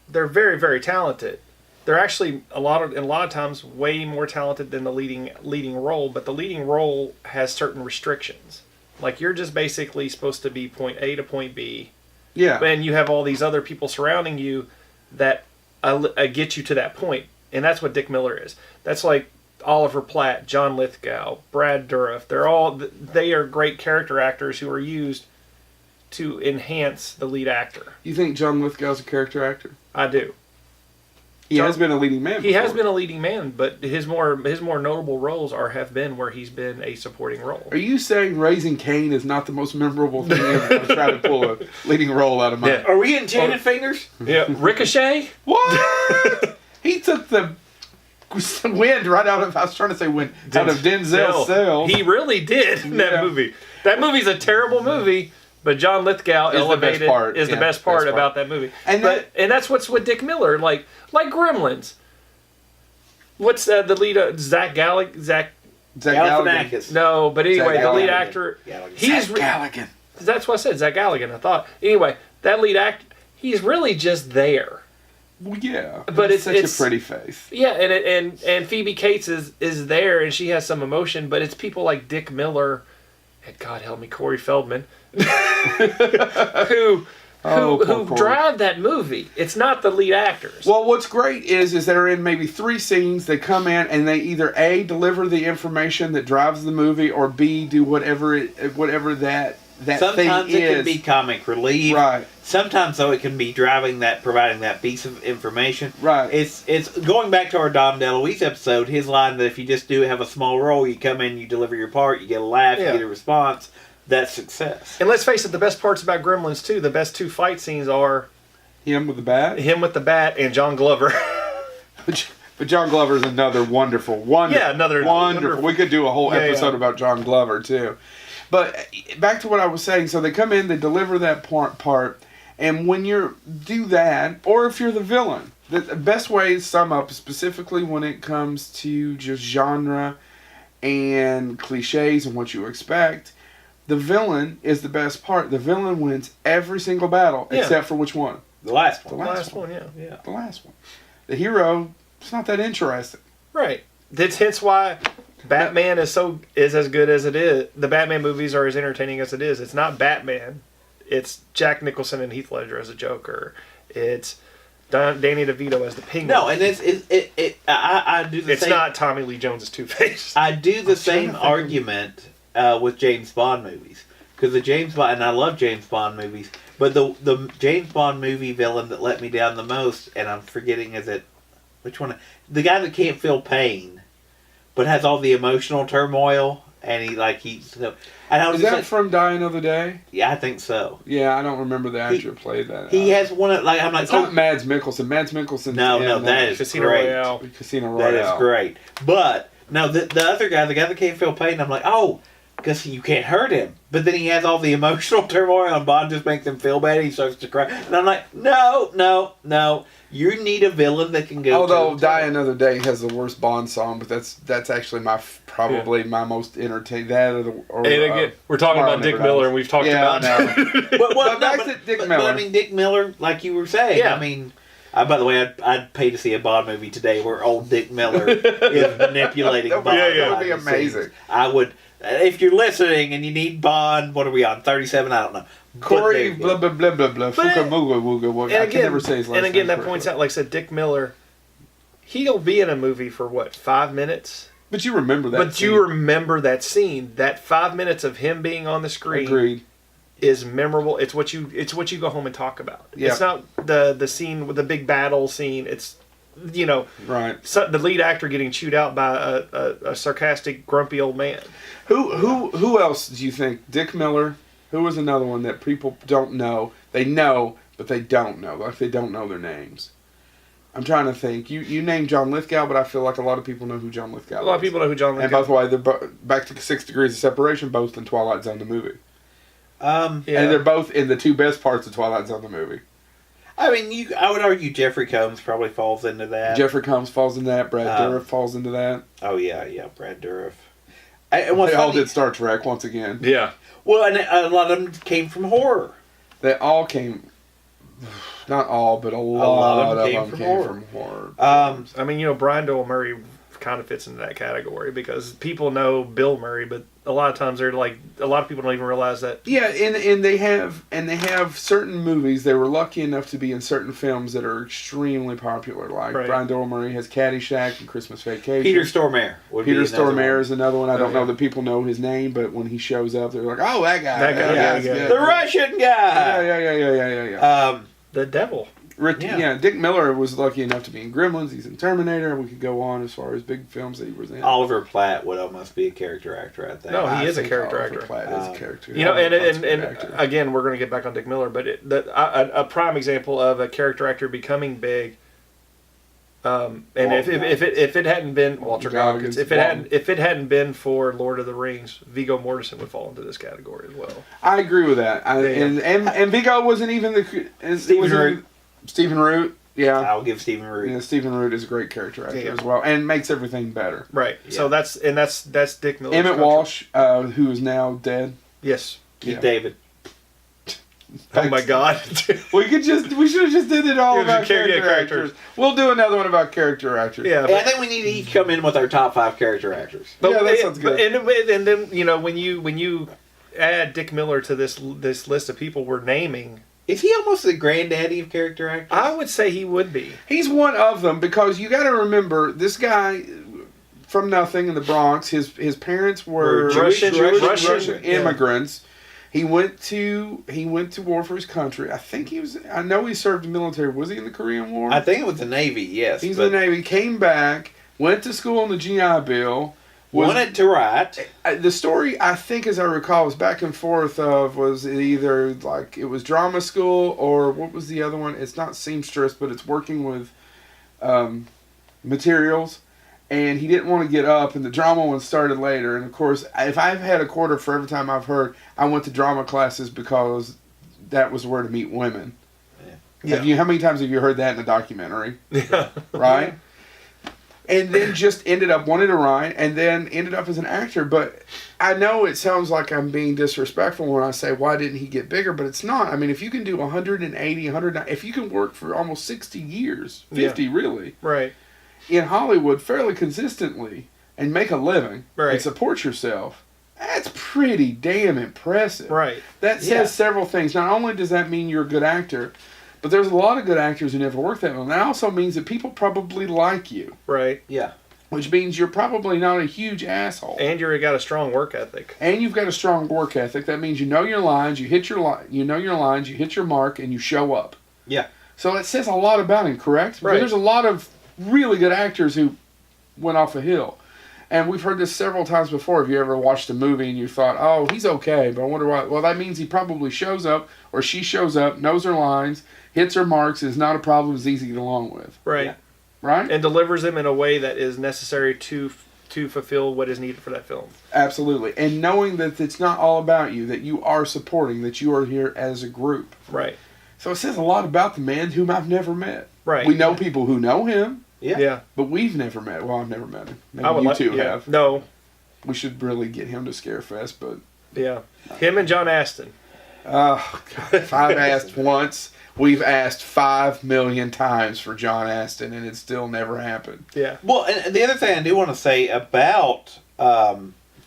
S2: They're very, very talented. They're actually a lot of times way more talented than the leading role, but the leading role has certain restrictions. Like you're just basically supposed to be point A to point B,
S1: Yeah.
S2: and you have all these other people surrounding you that get you to that point, and that's what Dick Miller is. That's like Oliver Platt, John Lithgow, Brad Dourif. They are great character actors who are used to enhance the lead actor.
S1: You think John Lithgow's a character actor?
S2: I do.
S1: He has been a leading man.
S2: He has
S1: before.
S2: been a leading man, but his more notable roles have been where he's been a supporting role.
S1: Are you saying Raising Cain is not the most memorable thing ever? I'm trying to pull a leading role out of my...
S2: Yeah.
S3: Are we enchanted fingers?
S2: Yeah, Ricochet.
S1: What? He took the wind right out of... I was trying to say wind. Out of Denzel's cell.
S2: He really did in that
S1: Yeah.
S2: movie. That movie's a terrible movie, but John Lithgow
S1: Is the best part.
S2: is the
S1: Yeah,
S2: best part
S1: best part.
S2: about that movie.
S1: And
S2: And that's what's with Dick Miller, like Gremlins. What's the lead? Zach Galligan.
S1: Zach Galligan.
S3: Galifianakis.
S2: No, but anyway, the lead
S3: Galligan.
S2: actor.
S3: Galligan.
S2: He's
S1: Zach Galligan.
S2: That's what I said, Zach Galligan. I thought. Anyway, that lead actor. He's really just there.
S1: Well, yeah.
S2: But it's
S1: such a pretty face.
S2: Yeah, and Phoebe Cates is there, and she has some emotion, but it's people like Dick Miller, and God help me, Corey Feldman, who
S1: Corey.
S2: drive that movie. It's not the lead actors.
S1: Well, what's great is they're in maybe 3 scenes. They come in and they either A, deliver the information that drives the movie, or B, do whatever that
S3: Sometimes
S1: thing
S3: it can
S1: is.
S3: be comic relief.
S1: Right.
S3: Sometimes though it can be providing that piece of information.
S1: Right.
S3: It's going back to our Dom DeLuise episode. His line that if you just do have a small role, you come in, you deliver your part, you get a laugh,
S2: Yeah.
S3: you get a response. That's success.
S2: And let's face it, the best parts about Gremlins too, the best 2 fight scenes are
S1: Him with the bat.
S2: him with the bat and John Glover.
S1: But John Glover's another wonderful.
S2: Yeah, another wonderful.
S1: We could do a whole
S2: Yeah,
S1: episode
S2: yeah.
S1: about John Glover too. But back to what I was saying. So they come in, they deliver that part, and when you do that, or if you're the villain, the best way to sum up, specifically when it comes to just genre and cliches and what you expect, the villain is the best part. The villain wins every single battle,
S2: Yeah.
S1: except for which one?
S3: The last
S1: The
S3: one.
S1: last
S2: Last one, yeah.
S1: The last one. The hero, it's not that interesting.
S2: Right. That's hence why Batman is as good as it is. The Batman movies are as entertaining as it is. It's not Batman. It's Jack Nicholson and Heath Ledger as a Joker. It's Danny DeVito as the Penguin.
S3: No, and I do the
S2: it's
S3: same.
S2: not Tommy Lee Jones as Two-Face.
S3: I do the same
S1: think of-
S3: argument with James Bond movies because the James Bond, and I love James Bond movies, but the James Bond movie villain that let me down the most, and I'm forgetting which one? The guy that can't feel pain, but has all the emotional turmoil, and he. And I was
S1: Is
S3: just
S1: that
S3: like,
S1: from Die Another Day?
S3: yeah, I think so.
S1: Yeah, I don't remember the actor who played that.
S3: He has one of I'm like,
S1: It's not Mads Mikkelsen. Mads Mikkelsen.
S3: No, that is
S2: Casino
S3: great.
S2: Royale.
S1: Casino Royale.
S3: That is great. But no, the other guy, the guy that can't feel pain, I'm like, oh, because you can't hurt him. But then he has all the emotional turmoil, and Bond just makes him feel bad. He starts to cry, and I'm like, no. You need a villain that can go.
S1: Although
S3: to
S1: Die Another Day has the worst Bond song, but that's actually probably my most entertaining. That
S2: And again, we're talking
S1: Tomorrow
S2: about Dick
S1: Never
S2: Miller,
S1: Dies.
S2: and we've talked
S1: Yeah,
S2: about.
S1: I know.
S3: But
S1: But back to Dick
S3: But
S1: Miller.
S3: I mean, Dick Miller, like you were saying.
S2: Yeah.
S3: I mean, By the way, I'd pay to see a Bond movie today where old Dick Miller is manipulating Bond.
S1: That would be
S3: behind the
S1: amazing.
S3: scenes. I would. If you're listening and you need Bond, what are we on? 37? I don't know.
S1: Corey,
S3: But
S1: blah, blah, blah, blah, blah. Fuka, mooga, wooga, wooga. I can never say his last
S2: And again,
S1: name
S2: that points
S1: correctly.
S2: out, like I said, Dick Miller, he'll be in a movie for what, 5 minutes?
S1: But you remember that.
S2: But
S1: scene.
S2: you remember that scene. That 5 minutes of him being on the screen
S1: Agreed.
S2: is memorable. It's what you go home and talk about.
S1: Yeah.
S2: It's not the scene with the big battle scene. It's
S1: Right.
S2: the lead actor getting chewed out by a sarcastic, grumpy old man.
S1: Who else do you think? Dick Miller. Who was another one that people don't know? They know, but they don't know. Like they don't know their names. I'm trying to think. You named John Lithgow, but I feel like a lot of people know who John Lithgow is.
S2: A lot of people know who John
S1: And
S2: Lithgow
S1: by the way, they're back to 6 Degrees of Separation, both in Twilight Zone the movie.
S2: Yeah.
S1: And they're both in the 2 best parts of Twilight Zone the movie.
S3: I mean, I would argue Jeffrey Combs probably falls into that.
S1: Jeffrey Combs falls into that. Brad Dourif falls into that.
S3: Oh yeah, Brad Dourif. And what's
S1: They all
S3: funny-
S1: did Star Trek once again.
S2: Yeah.
S3: Well, and a lot of them came from horror.
S1: They all came. Not all, but a lot of them came from horror.
S2: I mean, Brian Doyle Murray kind of fits into that category because people know Bill Murray, but a lot of times they're like, a lot of people don't even realize that.
S1: Yeah, and they have certain movies. They were lucky enough to be in certain films that are extremely popular. Like
S2: Right.
S1: Brian Doyle Murray has Caddyshack and Christmas Vacation.
S3: Peter Stormare. Would
S1: Peter
S3: be another
S1: Stormare
S3: one.
S1: is another one. I don't
S2: yeah.
S1: know that people know his name, but when he shows up, they're like, "Oh, that guy!
S2: That guy,
S1: guy's
S2: yeah.
S1: good."
S3: The Russian guy.
S1: Yeah.
S2: The devil.
S3: Yeah.
S1: Dick Miller was lucky enough to be in Gremlins. He's in Terminator. We could go on as far as big films that he was in.
S3: Oliver Platt would almost be a character actor, I think.
S2: No, he is a
S1: think
S2: character
S1: Oliver
S2: actor.
S1: Platt is a character.
S2: And
S1: Platt's a good actor.
S2: again, we're going to get back on Dick Miller, but a prime example of a character actor becoming big. And if it hadn't been Walter Goggins, if it hadn't been for Lord of the Rings, Viggo Mortensen would fall into this category as well.
S1: I agree with that. And Viggo wasn't even Stephen Root. Yeah.
S3: I'll give Stephen Root.
S1: Yeah, Stephen Root is a great character actor
S2: Yeah.
S1: as well, and makes everything better.
S2: Right.
S3: Yeah.
S2: So that's Dick Miller.
S1: Emmett Walsh, who is now dead.
S2: Yes.
S3: Keith
S1: Yeah.
S3: David.
S2: Oh my God.
S1: We should have just did it all
S2: Yeah,
S1: about
S2: just
S1: character
S2: characters.
S1: actors. We'll do another one about character actors.
S2: Yeah.
S3: I think we need to each come in with our top 5 character actors.
S1: Yeah, that sounds good.
S2: And then when you add Dick Miller to this list of people we're naming,
S3: Is he almost the granddaddy of character actors?
S2: I would say he would be.
S1: He's one of them because you got to remember this guy from nothing in the Bronx. His parents were
S2: Russian
S1: Russian
S2: yeah.
S1: immigrants. He went to war for his country. I know he served in the military. Was he in the Korean War?
S3: I think it was the Navy, yes.
S1: He's
S3: but
S1: in the Navy. Came back. Went to school on the GI Bill.
S3: wanted to write.
S1: The story, I think, as I recall, was back and forth of was either like it was drama school or what was the other one? It's not seamstress, but it's working with materials. And he didn't want to get up, and the drama one started later. And of course, if I've had a quarter for every time I've heard, I went to drama classes because that was where to meet women.
S2: Yeah.
S1: How many times have you heard that in a documentary?
S2: Yeah.
S1: Right? And then just wanted to write, and then ended up as an actor. But I know it sounds like I'm being disrespectful when I say, why didn't he get bigger? But it's not. I mean, if you can do 180, 190, if you can work for almost 60 years, 50 really,
S2: Right.
S1: in Hollywood fairly consistently, and make a living,
S2: Right.
S1: and support yourself, that's pretty damn impressive.
S2: Right.
S1: That says
S3: Yeah.
S1: several things. Not only does that mean you're a good actor, but there's a lot of good actors who never work that long. That also means that people probably like you,
S2: Right.
S3: Yeah.
S1: which means you're probably not a huge asshole.
S2: And you got a strong work ethic.
S1: And you've got a strong work ethic. That means you know your lines, you hit your lines, you hit your mark, and you show up.
S3: Yeah.
S1: So it says a lot about him, correct? Because
S2: Right.
S1: there's a lot of really good actors who went off a hill. And we've heard this several times before. If you ever watched a movie and you thought, oh, he's okay, but I wonder why. Well, that means he probably shows up, or she shows up, knows her lines, hits her marks, is not a problem, is easy to get along with.
S2: Right.
S3: Yeah.
S1: Right?
S2: And delivers them in a way that is necessary to fulfill what is needed for that film.
S1: Absolutely. And knowing that it's not all about you, that you are supporting, that you are here as a group.
S2: Right.
S1: So it says a lot about the man whom I've never met.
S2: Right.
S1: We know people who know him,
S3: Yeah.
S2: Yeah.
S1: but we've never met. Well, I've never met him. Maybe
S2: I would
S1: you
S2: like
S1: two
S2: yeah.
S1: have.
S2: No.
S1: We should really get him to Scarefest, but
S2: Yeah. Him and John Aston.
S1: oh, God, if I've asked once, we've asked 5 million times for John Astin, and it still never happened.
S2: Yeah.
S3: Well, and the other thing I do want to say about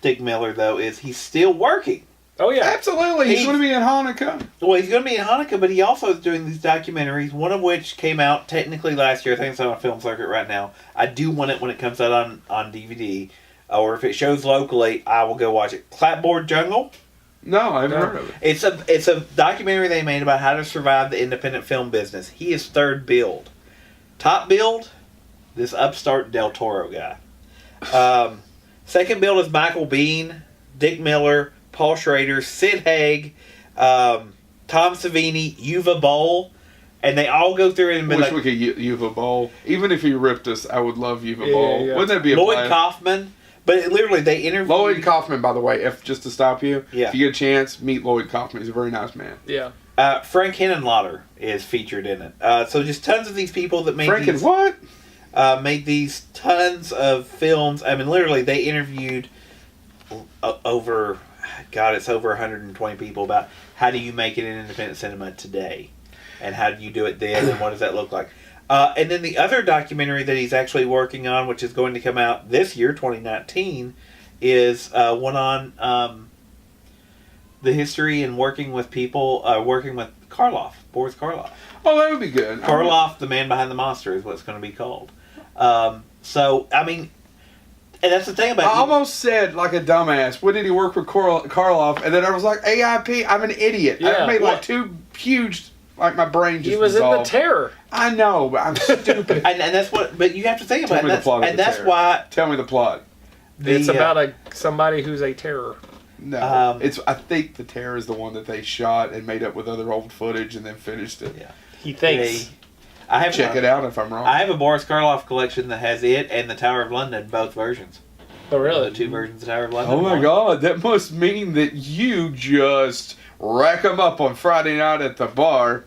S3: Dick Miller, though, is he's still working.
S2: Oh yeah.
S1: Absolutely. He's
S3: He-
S1: going to be in Hanukkah.
S3: Well, he's going to be in Hanukkah, but he also is doing these documentaries, one of which came out technically last year. I think it's on a film circuit right now. I do want it when it comes out on DVD. Or if it shows locally, I will go watch it. Clapboard Jungle.
S1: No, I haven't
S2: No.
S1: heard of it.
S3: It's a documentary they made about how to survive the independent film business. He is third build. Top build, this upstart Del Toro guy. Second build is Michael Biehn, Dick Miller, Paul Schrader, Sid Haig, Tom Savini, Yuva Bowl, and they all go through it and be
S1: Wish
S3: like
S1: we could Yuva Bowl. Even if you ripped us, I would love Yuva
S2: Yeah,
S1: Bowl.
S2: yeah.
S1: Wouldn't that be a
S3: Lloyd
S1: blast?
S3: Kaufman. But literally, they interviewed
S1: Lloyd Kaufman, by the way, if just to stop you,
S3: Yeah.
S1: if you get a chance, meet Lloyd Kaufman. He's a very nice man.
S2: Yeah.
S3: Frank Henenlotter is featured in it. So just tons of these people that made
S1: Franken
S3: these,
S1: what?
S3: made these tons of films. I mean, literally, they interviewed over, God, it's over 120 people about how do you make it in independent cinema today, and how do you do it then, and what does that look like. And then the other documentary that he's actually working on, which is going to come out this year, 2019, is one on the history and working with people, working with Karloff, Boris Karloff.
S1: Oh, that would be good.
S3: Karloff, the man behind the monster, is what it's going to be called. So, I mean, and that's the thing about
S1: I almost said like a dumbass. When did he work with Karloff? And then I was like, AIP. I'm an idiot.
S2: Yeah.
S1: I made
S3: What?
S1: like two huge. Like my brain just
S2: He was in the
S1: dissolved.
S2: Terror.
S1: I know, but I'm stupid.
S3: and that's what. But you have to think about
S1: Tell me
S3: it.
S1: the plot of
S3: And
S1: The
S3: that's
S1: Terror.
S3: why
S1: Tell me the plot.
S2: It's about somebody who's a terror.
S1: No, it's. I think the Terror is the one that they shot and made up with other old footage and then finished it.
S3: Yeah.
S2: He thinks.
S3: I have
S1: Check it out if I'm wrong.
S3: I have a Boris Karloff collection that has it and the Tower of London, both versions.
S2: Oh really?
S3: The two versions of Tower of London.
S1: Oh my
S3: One-
S1: God, that must mean that you just rack them up on Friday night at the bar.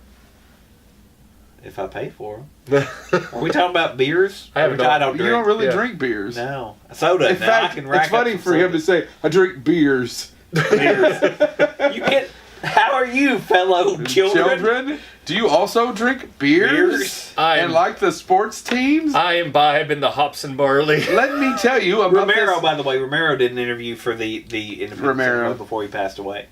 S3: If I pay for them. Are we talking about beers?
S2: I haven't
S3: I don't
S1: You
S3: drink.
S1: don't really
S2: Yeah.
S1: drink beers.
S3: No. Soda.
S1: In
S3: now
S1: fact,
S3: I can rack
S1: it's funny
S3: up
S1: for him to say, "I drink beers."
S3: beers. You can't. How are you, fellow children?
S1: Do you also drink beers?
S3: Beers?
S1: And like the sports teams?
S2: I imbibe in the hops and barley.
S1: Let me tell you about
S3: Romero,
S1: this.
S3: by the way, Romero did an interview for the Independent
S1: Romero.
S3: Cinema before he passed away.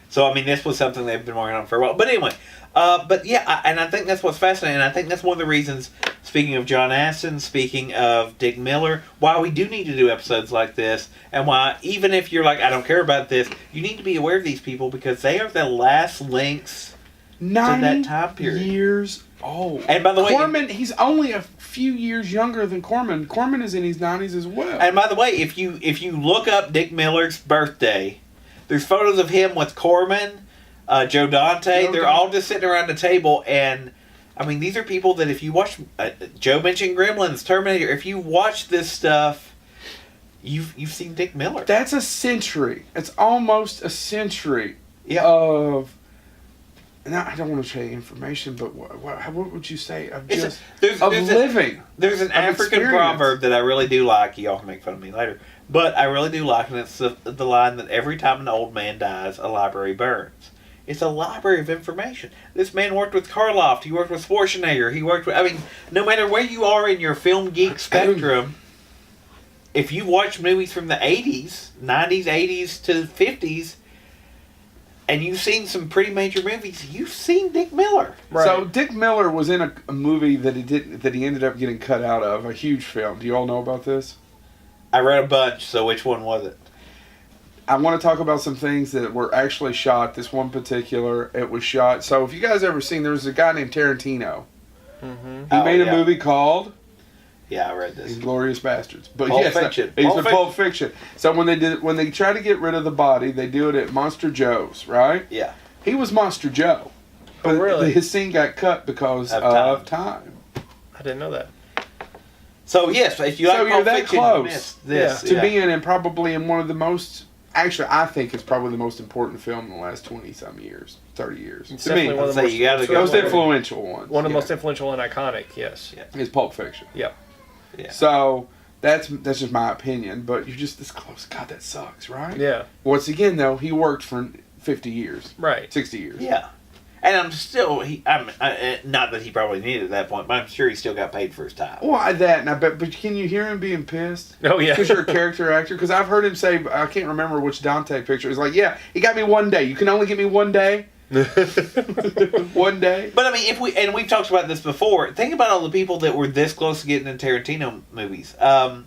S3: So, I mean, this was something they've been working on for a while. But anyway, but yeah, and I think that's what's fascinating. I think that's one of the reasons, speaking of John Astin, speaking of Dick Miller, why we do need to do episodes like this, and why, even if you're like, I don't care about this, you need to be aware of these people because they are the last links
S1: 90
S3: that time period.
S1: years old.
S3: And by the way,
S1: Corman, he's only a few years younger than Corman. Corman is in his 90s as well.
S3: And by the way, if you look up Dick Miller's birthday, there's photos of him with Corman, Joe Dante.
S1: Joe
S3: They're
S1: Dante.
S3: all just sitting around the table, and I mean, these are people that if you watch, Joe mentioned Gremlins, Terminator. If you watch this stuff, you've seen Dick Miller.
S1: That's a century. It's almost a century
S3: Yeah.
S1: of. Now, I don't want to say information, but what would you say of
S3: It's
S1: just
S3: there's
S1: of
S3: an
S1: living?
S3: There's an African
S1: experience.
S3: proverb that I really do like. Y'all can make fun of me later. But I really do like, and it's the line that every time an old man dies, a library burns. It's a library of information. This man worked with Karloff. He worked with Schwarzenegger. He worked with, I mean, no matter where you are in your film geek spectrum, if you watch movies from the 80s, 90s, 80s to 50s, and you've seen some pretty major movies, you've seen Dick Miller.
S2: Right.
S1: So Dick Miller was in a movie that he ended up getting cut out of, a huge film. Do you all know about this?
S3: I read a bunch, so which one was it?
S1: I want to talk about some things that were actually shot. This one particular, it was shot. So if you guys ever seen, there was a guy named Tarantino.
S2: Mm-hmm.
S1: He made
S3: yeah.
S1: a movie called
S3: Yeah, I read this.
S1: Inglourious Bastards. But
S3: Pulp
S1: yes,
S3: Fiction.
S1: He's
S3: Pulp
S1: a Pulp Fiction. So when they try to get rid of the body, they do it at Monster Joe's, right?
S3: Yeah.
S1: He was Monster Joe. But
S2: really?
S1: his scene got cut because
S3: Of
S1: of
S3: time.
S1: time.
S2: I didn't know that.
S3: So yes, if you
S1: So
S3: like
S1: you're
S3: Pulp
S1: that
S3: Fiction,
S1: close.
S3: you missed this.
S1: To
S3: yeah.
S1: be in and probably in one of the most, actually I think it's probably the most important film in the last 20-some years, 30 years.
S2: It's
S1: To me,
S2: definitely one of the
S3: I'd say
S2: most,
S3: you gotta
S1: the
S3: go
S1: most
S3: with it.
S1: influential one.
S2: one of the
S1: Yeah.
S2: most influential and iconic. Yes.
S1: is Pulp Fiction.
S2: Yep.
S3: Yeah.
S1: So that's just my opinion, but you're just this close. God, that sucks, right?
S2: Yeah.
S1: Once again, though, he worked for 50 years,
S2: Right.
S1: 60 years.
S3: Yeah. And I'm still, not that he probably needed at that point, but I'm sure he still got paid for his time.
S1: Well, that, and I bet, but can you hear him being pissed?
S2: Oh, yeah.
S1: Because you're a character actor. Because I've heard him say, I can't remember which Dante picture. He's like, yeah, he got me one day. You can only give me one day. One day.
S3: But I mean, we've talked about this before. Think about all the people that were this close to getting in Tarantino movies. I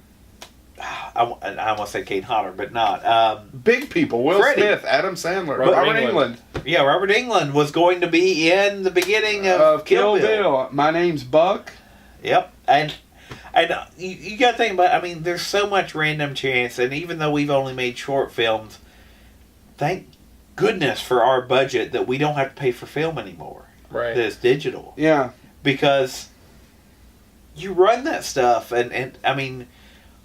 S3: almost said Kate Hodder, but not.
S1: Big people. Will
S3: Freddie.
S1: Smith, Adam Sandler,
S2: Robert
S1: Robert
S2: Englund.
S1: England.
S3: Yeah, Robert Englund was going to be in the beginning of
S1: Kill Bill. My name's Buck.
S3: Yep, and you got to think about. I mean, there's so much random chance, and even though we've only made short films, thank goodness for our budget that we don't have to pay for film anymore.
S2: Right.
S3: That it's digital.
S1: Yeah.
S3: Because you run that stuff, and I mean,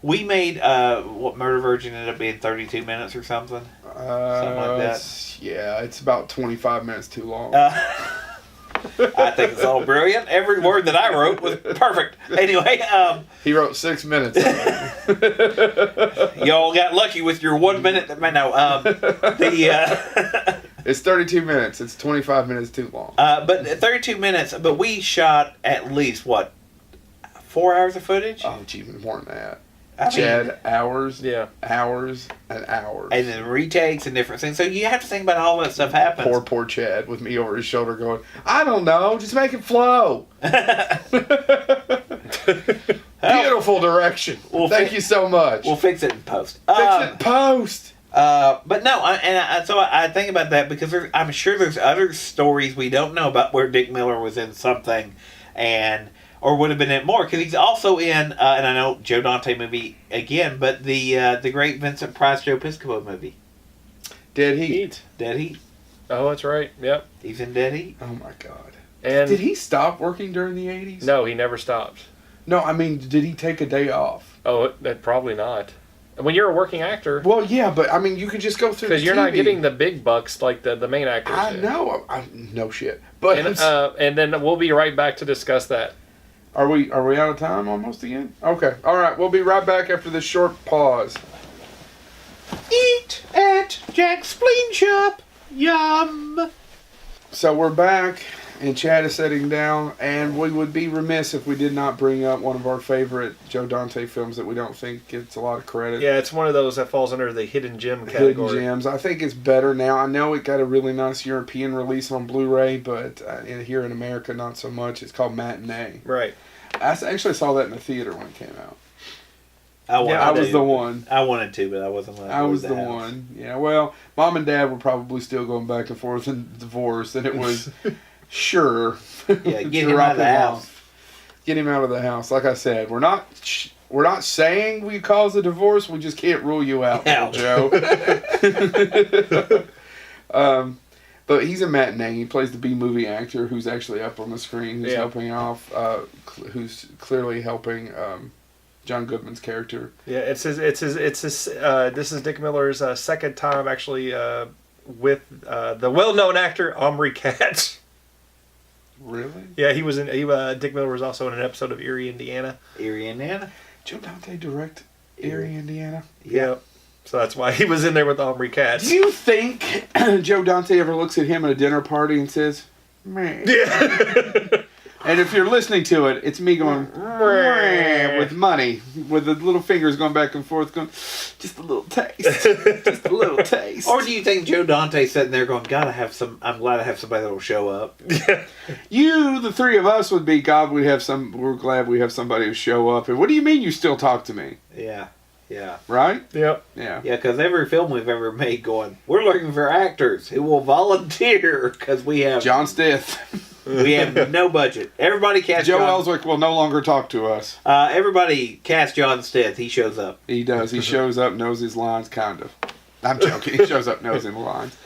S3: we made what Murder Virgin ended up being 32 minutes or something. Something like that.
S1: Yeah, it's about 25 minutes too long.
S3: I think it's all brilliant. Every word that I wrote was perfect. Anyway,
S1: He wrote 6 minutes.
S3: y'all got lucky with your 1 minute.
S1: It's 32 minutes. It's 25 minutes too long.
S3: But 32 minutes. But we shot at least what 4 hours of footage.
S1: Oh, it's even more than that.
S3: I mean,
S1: Chad, hours,
S2: Yeah.
S1: hours, and hours.
S3: and then retakes and different things. So you have to think about all that stuff happens.
S1: Poor Chad with me over his shoulder going, I don't know, just make it flow. Beautiful direction. Thank you so much.
S3: We'll fix it in post.
S1: Fix it post.
S3: But no, so I think about that because I'm sure there's other stories we don't know about where Dick Miller was in something, or would have been in more because he's also in, and I know Joe Dante movie again, but the great Vincent Price Joe Piscopo movie,
S1: Dead Heat.
S3: Dead Heat.
S2: Oh, that's right. Yep.
S3: He's in Dead Heat.
S1: Oh my God.
S2: And
S1: Did he stop working during the 80s?
S2: No, he never stopped.
S1: No, I mean, did he take a day off?
S2: Oh, that probably not. When you're a working actor,
S1: Well, yeah, but I mean, you could just go through
S2: because
S1: the
S2: you're not
S1: TV.
S2: getting the big bucks like the main actors.
S1: I
S2: do.
S1: know. No shit. But
S2: And then we'll be right back to discuss that.
S1: are we out of time almost again? Okay. All right. We'll be right back after this short pause.
S3: Eat at Jack's Spleen Shop. Yum.
S1: So we're back, and Chad is sitting down, and we would be remiss if we did not bring up one of our favorite Joe Dante films that we don't think gets a lot of credit.
S2: Yeah, it's one of those that falls under the hidden gem
S1: Hidden
S2: category.
S1: Gems. I think it's better now. I know it got a really nice European release on Blu-ray, but here in America, not so much. It's called Matinee.
S2: Right.
S1: I actually saw that in the theater when it came out.
S3: I
S1: was the one.
S3: I wanted to, but I wasn't allowed.
S1: I was the one. Yeah, well, Mom and Dad were probably still going back and forth in divorce, and it was sure.
S3: Yeah, get him out of the house.
S1: Get him out of the house. Like I said, we're not saying we cause a divorce. We just can't rule you out,
S3: Ouch.
S1: Joe. But he's a Matinee. He plays the B-movie actor who's actually up on the screen, who's helping off, who's clearly helping John Goodman's character.
S2: Yeah, it's his. This is Dick Miller's second time actually with the well-known actor Omri Katz.
S1: Really?
S2: Yeah, he was in. Dick Miller was also in an episode of Erie, Indiana.
S3: Erie, Indiana.
S1: Joe Dante direct Erie, Indiana?
S2: Yep. So that's why he was in there with Omri Katz.
S1: Do you think Joe Dante ever looks at him at a dinner party and says, "Meh"?
S2: Yeah.
S1: And if you're listening to it, it's me going, "Meh," with money, with the little fingers going back and forth, going, just a little taste, just a little taste.
S3: Or do you think Joe Dante's sitting there going, "God, I'm glad I have somebody that'll show up."
S1: You, the three of us, would be, God, we're glad we have somebody who show up. And what do you mean you still talk to me?
S3: Yeah.
S1: Right?
S2: Yep.
S1: Yeah.
S3: Yeah, because every film we've ever made we're looking for actors who will volunteer because we have
S1: John Stith.
S3: we have no budget. Everybody cast
S1: Joe
S3: John.
S1: Ellswick will no longer talk to us.
S3: Everybody cast John Stith. He shows up.
S1: He does. He shows up, knows his lines, kind of. I'm joking. He shows up, knows his lines.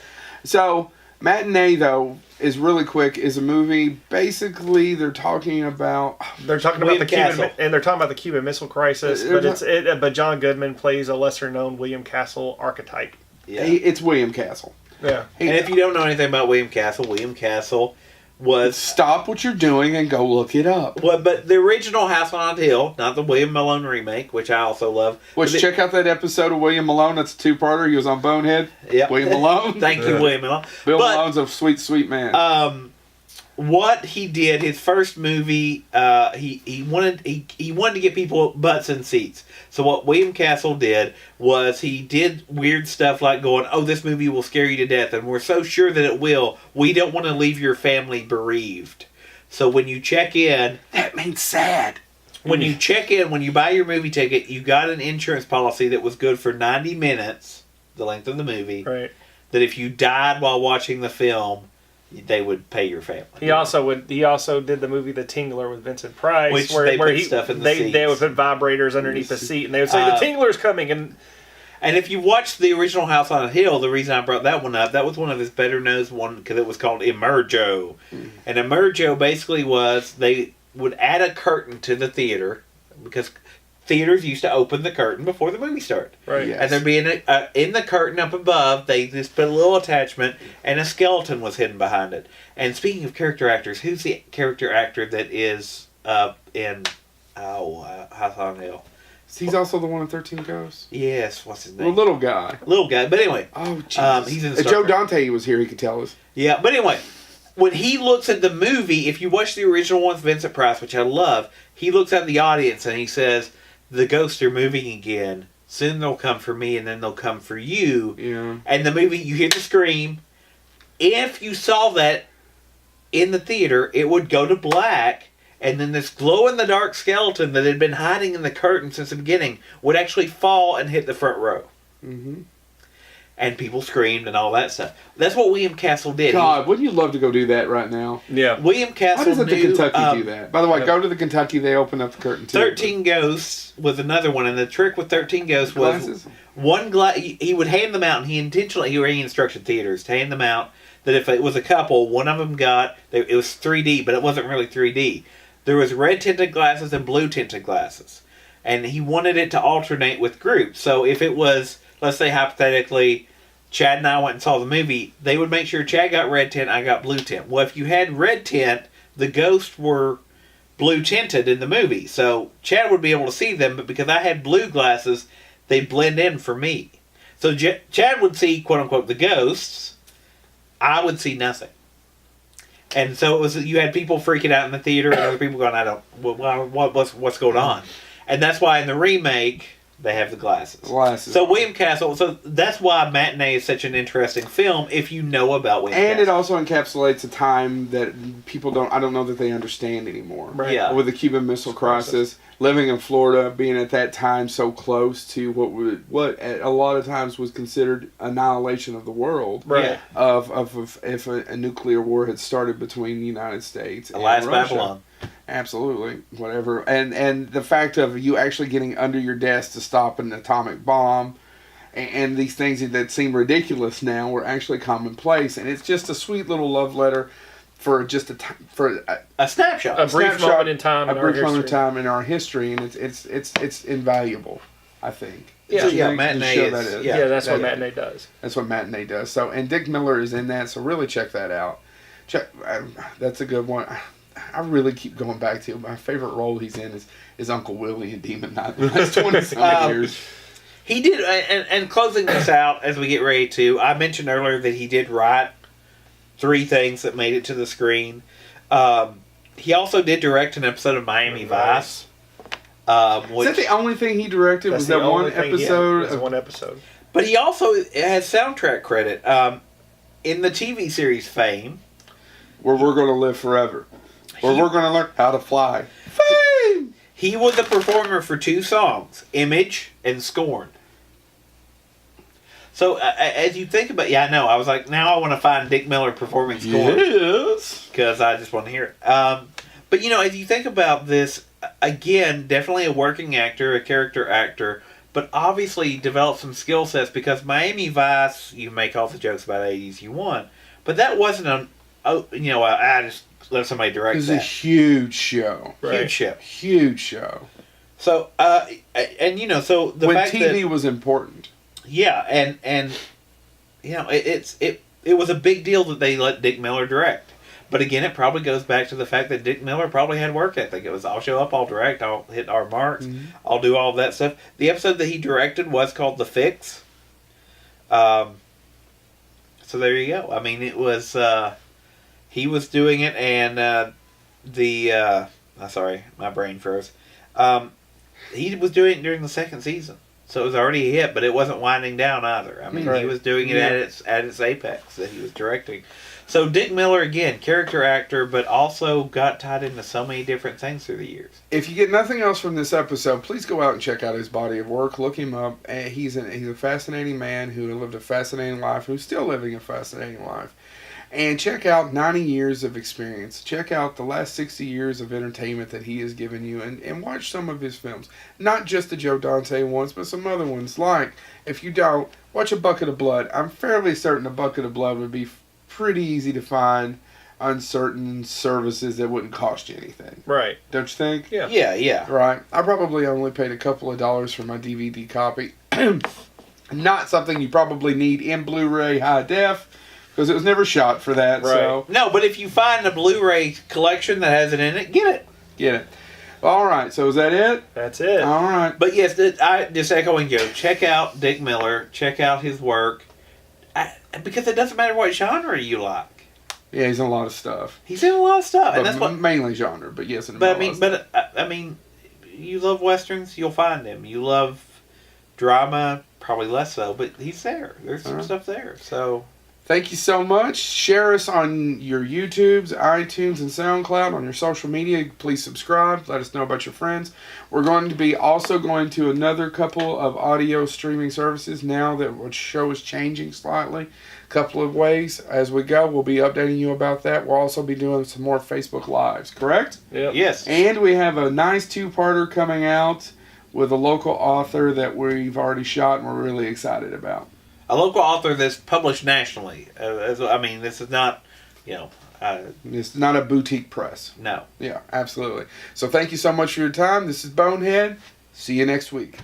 S1: So, Matinee, though, is really quick. Is a movie. Basically, they're talking about.
S2: They're talking
S3: William
S2: about the Cuban,
S3: Castle.
S2: and they're talking about the Cuban Missile Crisis. But John Goodman plays a lesser-known William Castle archetype.
S3: Yeah.
S1: It's William Castle.
S2: Yeah.
S3: And if you don't know anything about William Castle was
S1: Stop what you're doing and go look it up.
S3: but the original House on Haunted Hill, not the William Malone remake, which I also love.
S1: Which, check out that episode of William Malone. That's a two-parter. He was on Bonehead.
S3: Yep.
S1: William Malone.
S3: Thank you, William Malone.
S1: Bill
S3: But,
S1: Malone's a sweet, sweet man.
S3: what he did, his first movie, he wanted to get people butts in seats. So what William Castle did was he did weird stuff like going, "Oh, this movie will scare you to death, and we're so sure that it will. We don't want to leave your family bereaved. So when you check in,
S1: That means sad.
S3: when you check in, when you buy your movie ticket, you got an insurance policy that was good for 90 minutes, the length of the movie.
S2: Right.
S3: That if you died while watching the film, they would pay your family.
S2: He also did the movie The Tingler with Vincent Price,
S3: Which
S2: where
S3: they put
S2: he,
S3: stuff in the
S2: they
S3: seats.
S2: would put vibrators underneath the seat, and they would say the Tingler's coming, and
S3: And if you watch the original House on a Hill, the reason I brought that one up, that was one of his better known one because it was called Emergo. And Emergo basically was they would add a curtain to the theater because theaters used to open the curtain before the movie started.
S2: right.
S1: Yeah.
S3: And there'd be in the curtain up above, they just put a little attachment, and a skeleton was hidden behind it. And speaking of character actors, who's the character actor that is in House on Hill?
S1: He's also the one in 13 Ghosts.
S3: Yes, what's his
S1: The
S3: name?
S1: little guy.
S3: Little guy. But anyway,
S1: Oh, Jesus.
S3: he's in
S1: If
S3: Star
S1: Joe
S3: Trek.
S1: Dante was here, he could tell us.
S3: Yeah, but anyway, when he looks at the movie, if you watch the original one with Vincent Price, which I love, he looks at the audience and he says, "The ghosts are moving again. Soon they'll come for me, and then they'll come for you."
S1: Yeah.
S3: And the movie, you hear the scream. If you saw that in the theater, it would go to black, and then this glow-in-the-dark skeleton that had been hiding in the curtain since the beginning would actually fall and hit the front row.
S1: Mm-hmm.
S3: And people screamed and all that stuff. That's what William Castle did.
S1: God, wouldn't you love to go do that right now?
S2: Yeah.
S3: William Castle
S1: Why doesn't the
S3: knew,
S1: Kentucky do that? By the way,
S2: yeah.
S1: go to the Kentucky. They open up the curtain too.
S3: 13 Ghosts was another one, and the trick with 13 Ghosts was
S1: Glasses?
S3: one glass. He would hand them out, and he instructed theaters to hand them out that if it was a couple, one of them got it was 3D, but it wasn't really 3D. There was red tinted glasses and blue tinted glasses, and he wanted it to alternate with groups. So if it was, let's say hypothetically, Chad and I went and saw the movie, they would make sure Chad got red tint, I got blue tint. Well, if you had red tint, the ghosts were blue tinted in the movie. So Chad would be able to see them, but because I had blue glasses, they'd blend in for me. So Chad would see, quote unquote, the ghosts. I would see nothing. And so it was, you had people freaking out in the theater and other people going, what's going on? And that's why in the remake, they have the glasses.
S1: Glasses.
S3: So William Castle, so that's why Matinee is such an interesting film if you know about William
S1: And it
S3: Castle.
S1: also encapsulates a time that I don't know that they understand anymore.
S2: Right.
S3: Yeah.
S1: With the Cuban Missile Crisis, living in Florida, being at that time so close to what at a lot of times was considered annihilation of the world.
S2: Right.
S3: Yeah.
S1: Of if a nuclear war had started between the United States
S3: The
S1: and
S3: Last
S1: Russia.
S3: Babylon.
S1: Absolutely, whatever, and the fact of you actually getting under your desk to stop an atomic bomb, and these things that seem ridiculous now were actually commonplace, and it's just a sweet little love letter for just
S3: A snapshot.
S2: A brief
S1: snapshot,
S2: moment in time
S1: a
S2: in our
S1: brief moment in
S2: history.
S1: time in our history, and it's invaluable, I think.
S2: Yeah.
S3: So, yeah,
S1: To
S3: Matinee
S1: show
S3: is,
S1: that is.
S2: Yeah, that's what
S1: that-
S2: Matinee does.
S1: That's what Matinee does. So, and Dick Miller is in that, so really check that out. That's a good one. I really keep going back to my favorite role he's in is Uncle Willie in Demon Knight the last 20-something years.
S3: He did, and closing this out as we get ready to, I mentioned earlier that he did write 3 things that made it to the screen. He also did direct an episode of Miami Vice.
S1: Is that
S3: Which,
S1: the only thing he directed?
S2: That's
S1: Was
S2: the
S1: that one
S2: only thing he had.
S1: episode?
S2: That's one episode.
S3: but he also has soundtrack credit. In the TV series Fame,
S1: Where We're Going to Live Forever. Where We're Going to Learn How to Fly. Fame!
S3: he was the performer for 2 songs, Image and Scorn. So as you think about, I know, I was like, now I want to find Dick Miller performing Scorn.
S1: Yes.
S3: Because I just want to hear it. But as you think about this, again, definitely a working actor, a character actor, but obviously developed some skill sets because Miami Vice, you make all the jokes about 80s you want, but that wasn't I just let somebody
S1: It
S3: direct
S1: was a
S3: that.
S1: huge show.
S2: Right.
S3: Huge ship.
S1: Huge show.
S3: So, so the
S1: When
S3: fact
S1: TV
S3: that,
S1: was important.
S3: yeah, and it was a big deal that they let Dick Miller direct. But again, it probably goes back to the fact that Dick Miller probably had work ethic. It was, I'll show up, I'll direct, I'll hit our marks, I'll do all that stuff. The episode that he directed was called The Fix. So there you go. I mean, it was, He was doing it, and sorry, my brain froze. He was doing it during the second season, so it was already a hit, but it wasn't winding down either. I mean, he was doing it at its apex that he was directing. So Dick Miller, again, character actor, but also got tied into so many different things through the years.
S1: If you get nothing else from this episode, please go out and check out his body of work. Look him up. He's a fascinating man who lived a fascinating life, who's still living a fascinating life. And check out 90 years of experience. Check out the last 60 years of entertainment that he has given you, and watch some of his films. Not just the Joe Dante ones, but some other ones. Like, if you don't, watch A Bucket of Blood. I'm fairly certain A Bucket of Blood would be pretty easy to find on certain services that wouldn't cost you anything.
S2: Right.
S1: Don't you think?
S2: Yeah.
S3: Yeah.
S1: Right. I probably only paid a couple of dollars for my DVD copy. Not something you probably need in Blu-ray high def, because it was never shot for that.
S2: Right.
S1: So
S3: No, but if you find a Blu-ray collection that has it in it, get it.
S1: get it. All right. So is that it?
S2: That's it.
S1: All right.
S3: But yes, I just echoing Joe. Check out Dick Miller. Check out his work. Because it doesn't matter what genre you like.
S1: Yeah, he's in a lot of stuff.
S3: He's in a lot of stuff, and
S1: But
S3: that's what.
S1: mainly genre. But yes, in a
S3: But
S1: lot of stuff.
S3: I mean, you love westerns, you'll find him. You love drama, probably less so, but he's there. There's some stuff there. So
S1: Thank you so much. Share us on your YouTubes, iTunes, and SoundCloud, on your social media. Please subscribe. Let us know about your friends. We're going to be also going to another couple of audio streaming services now that the show is changing slightly. A couple of ways as we go. We'll be updating you about that. We'll also be doing some more Facebook Lives, correct?
S2: Yep.
S3: yes,
S1: And we have a nice two-parter coming out with a local author that we've already shot and we're really excited about.
S3: a local author that's published nationally. I mean, this is not,
S1: It's not a boutique press.
S3: no.
S1: Yeah, absolutely. So thank you so much for your time. This is Bonehead. See you next week.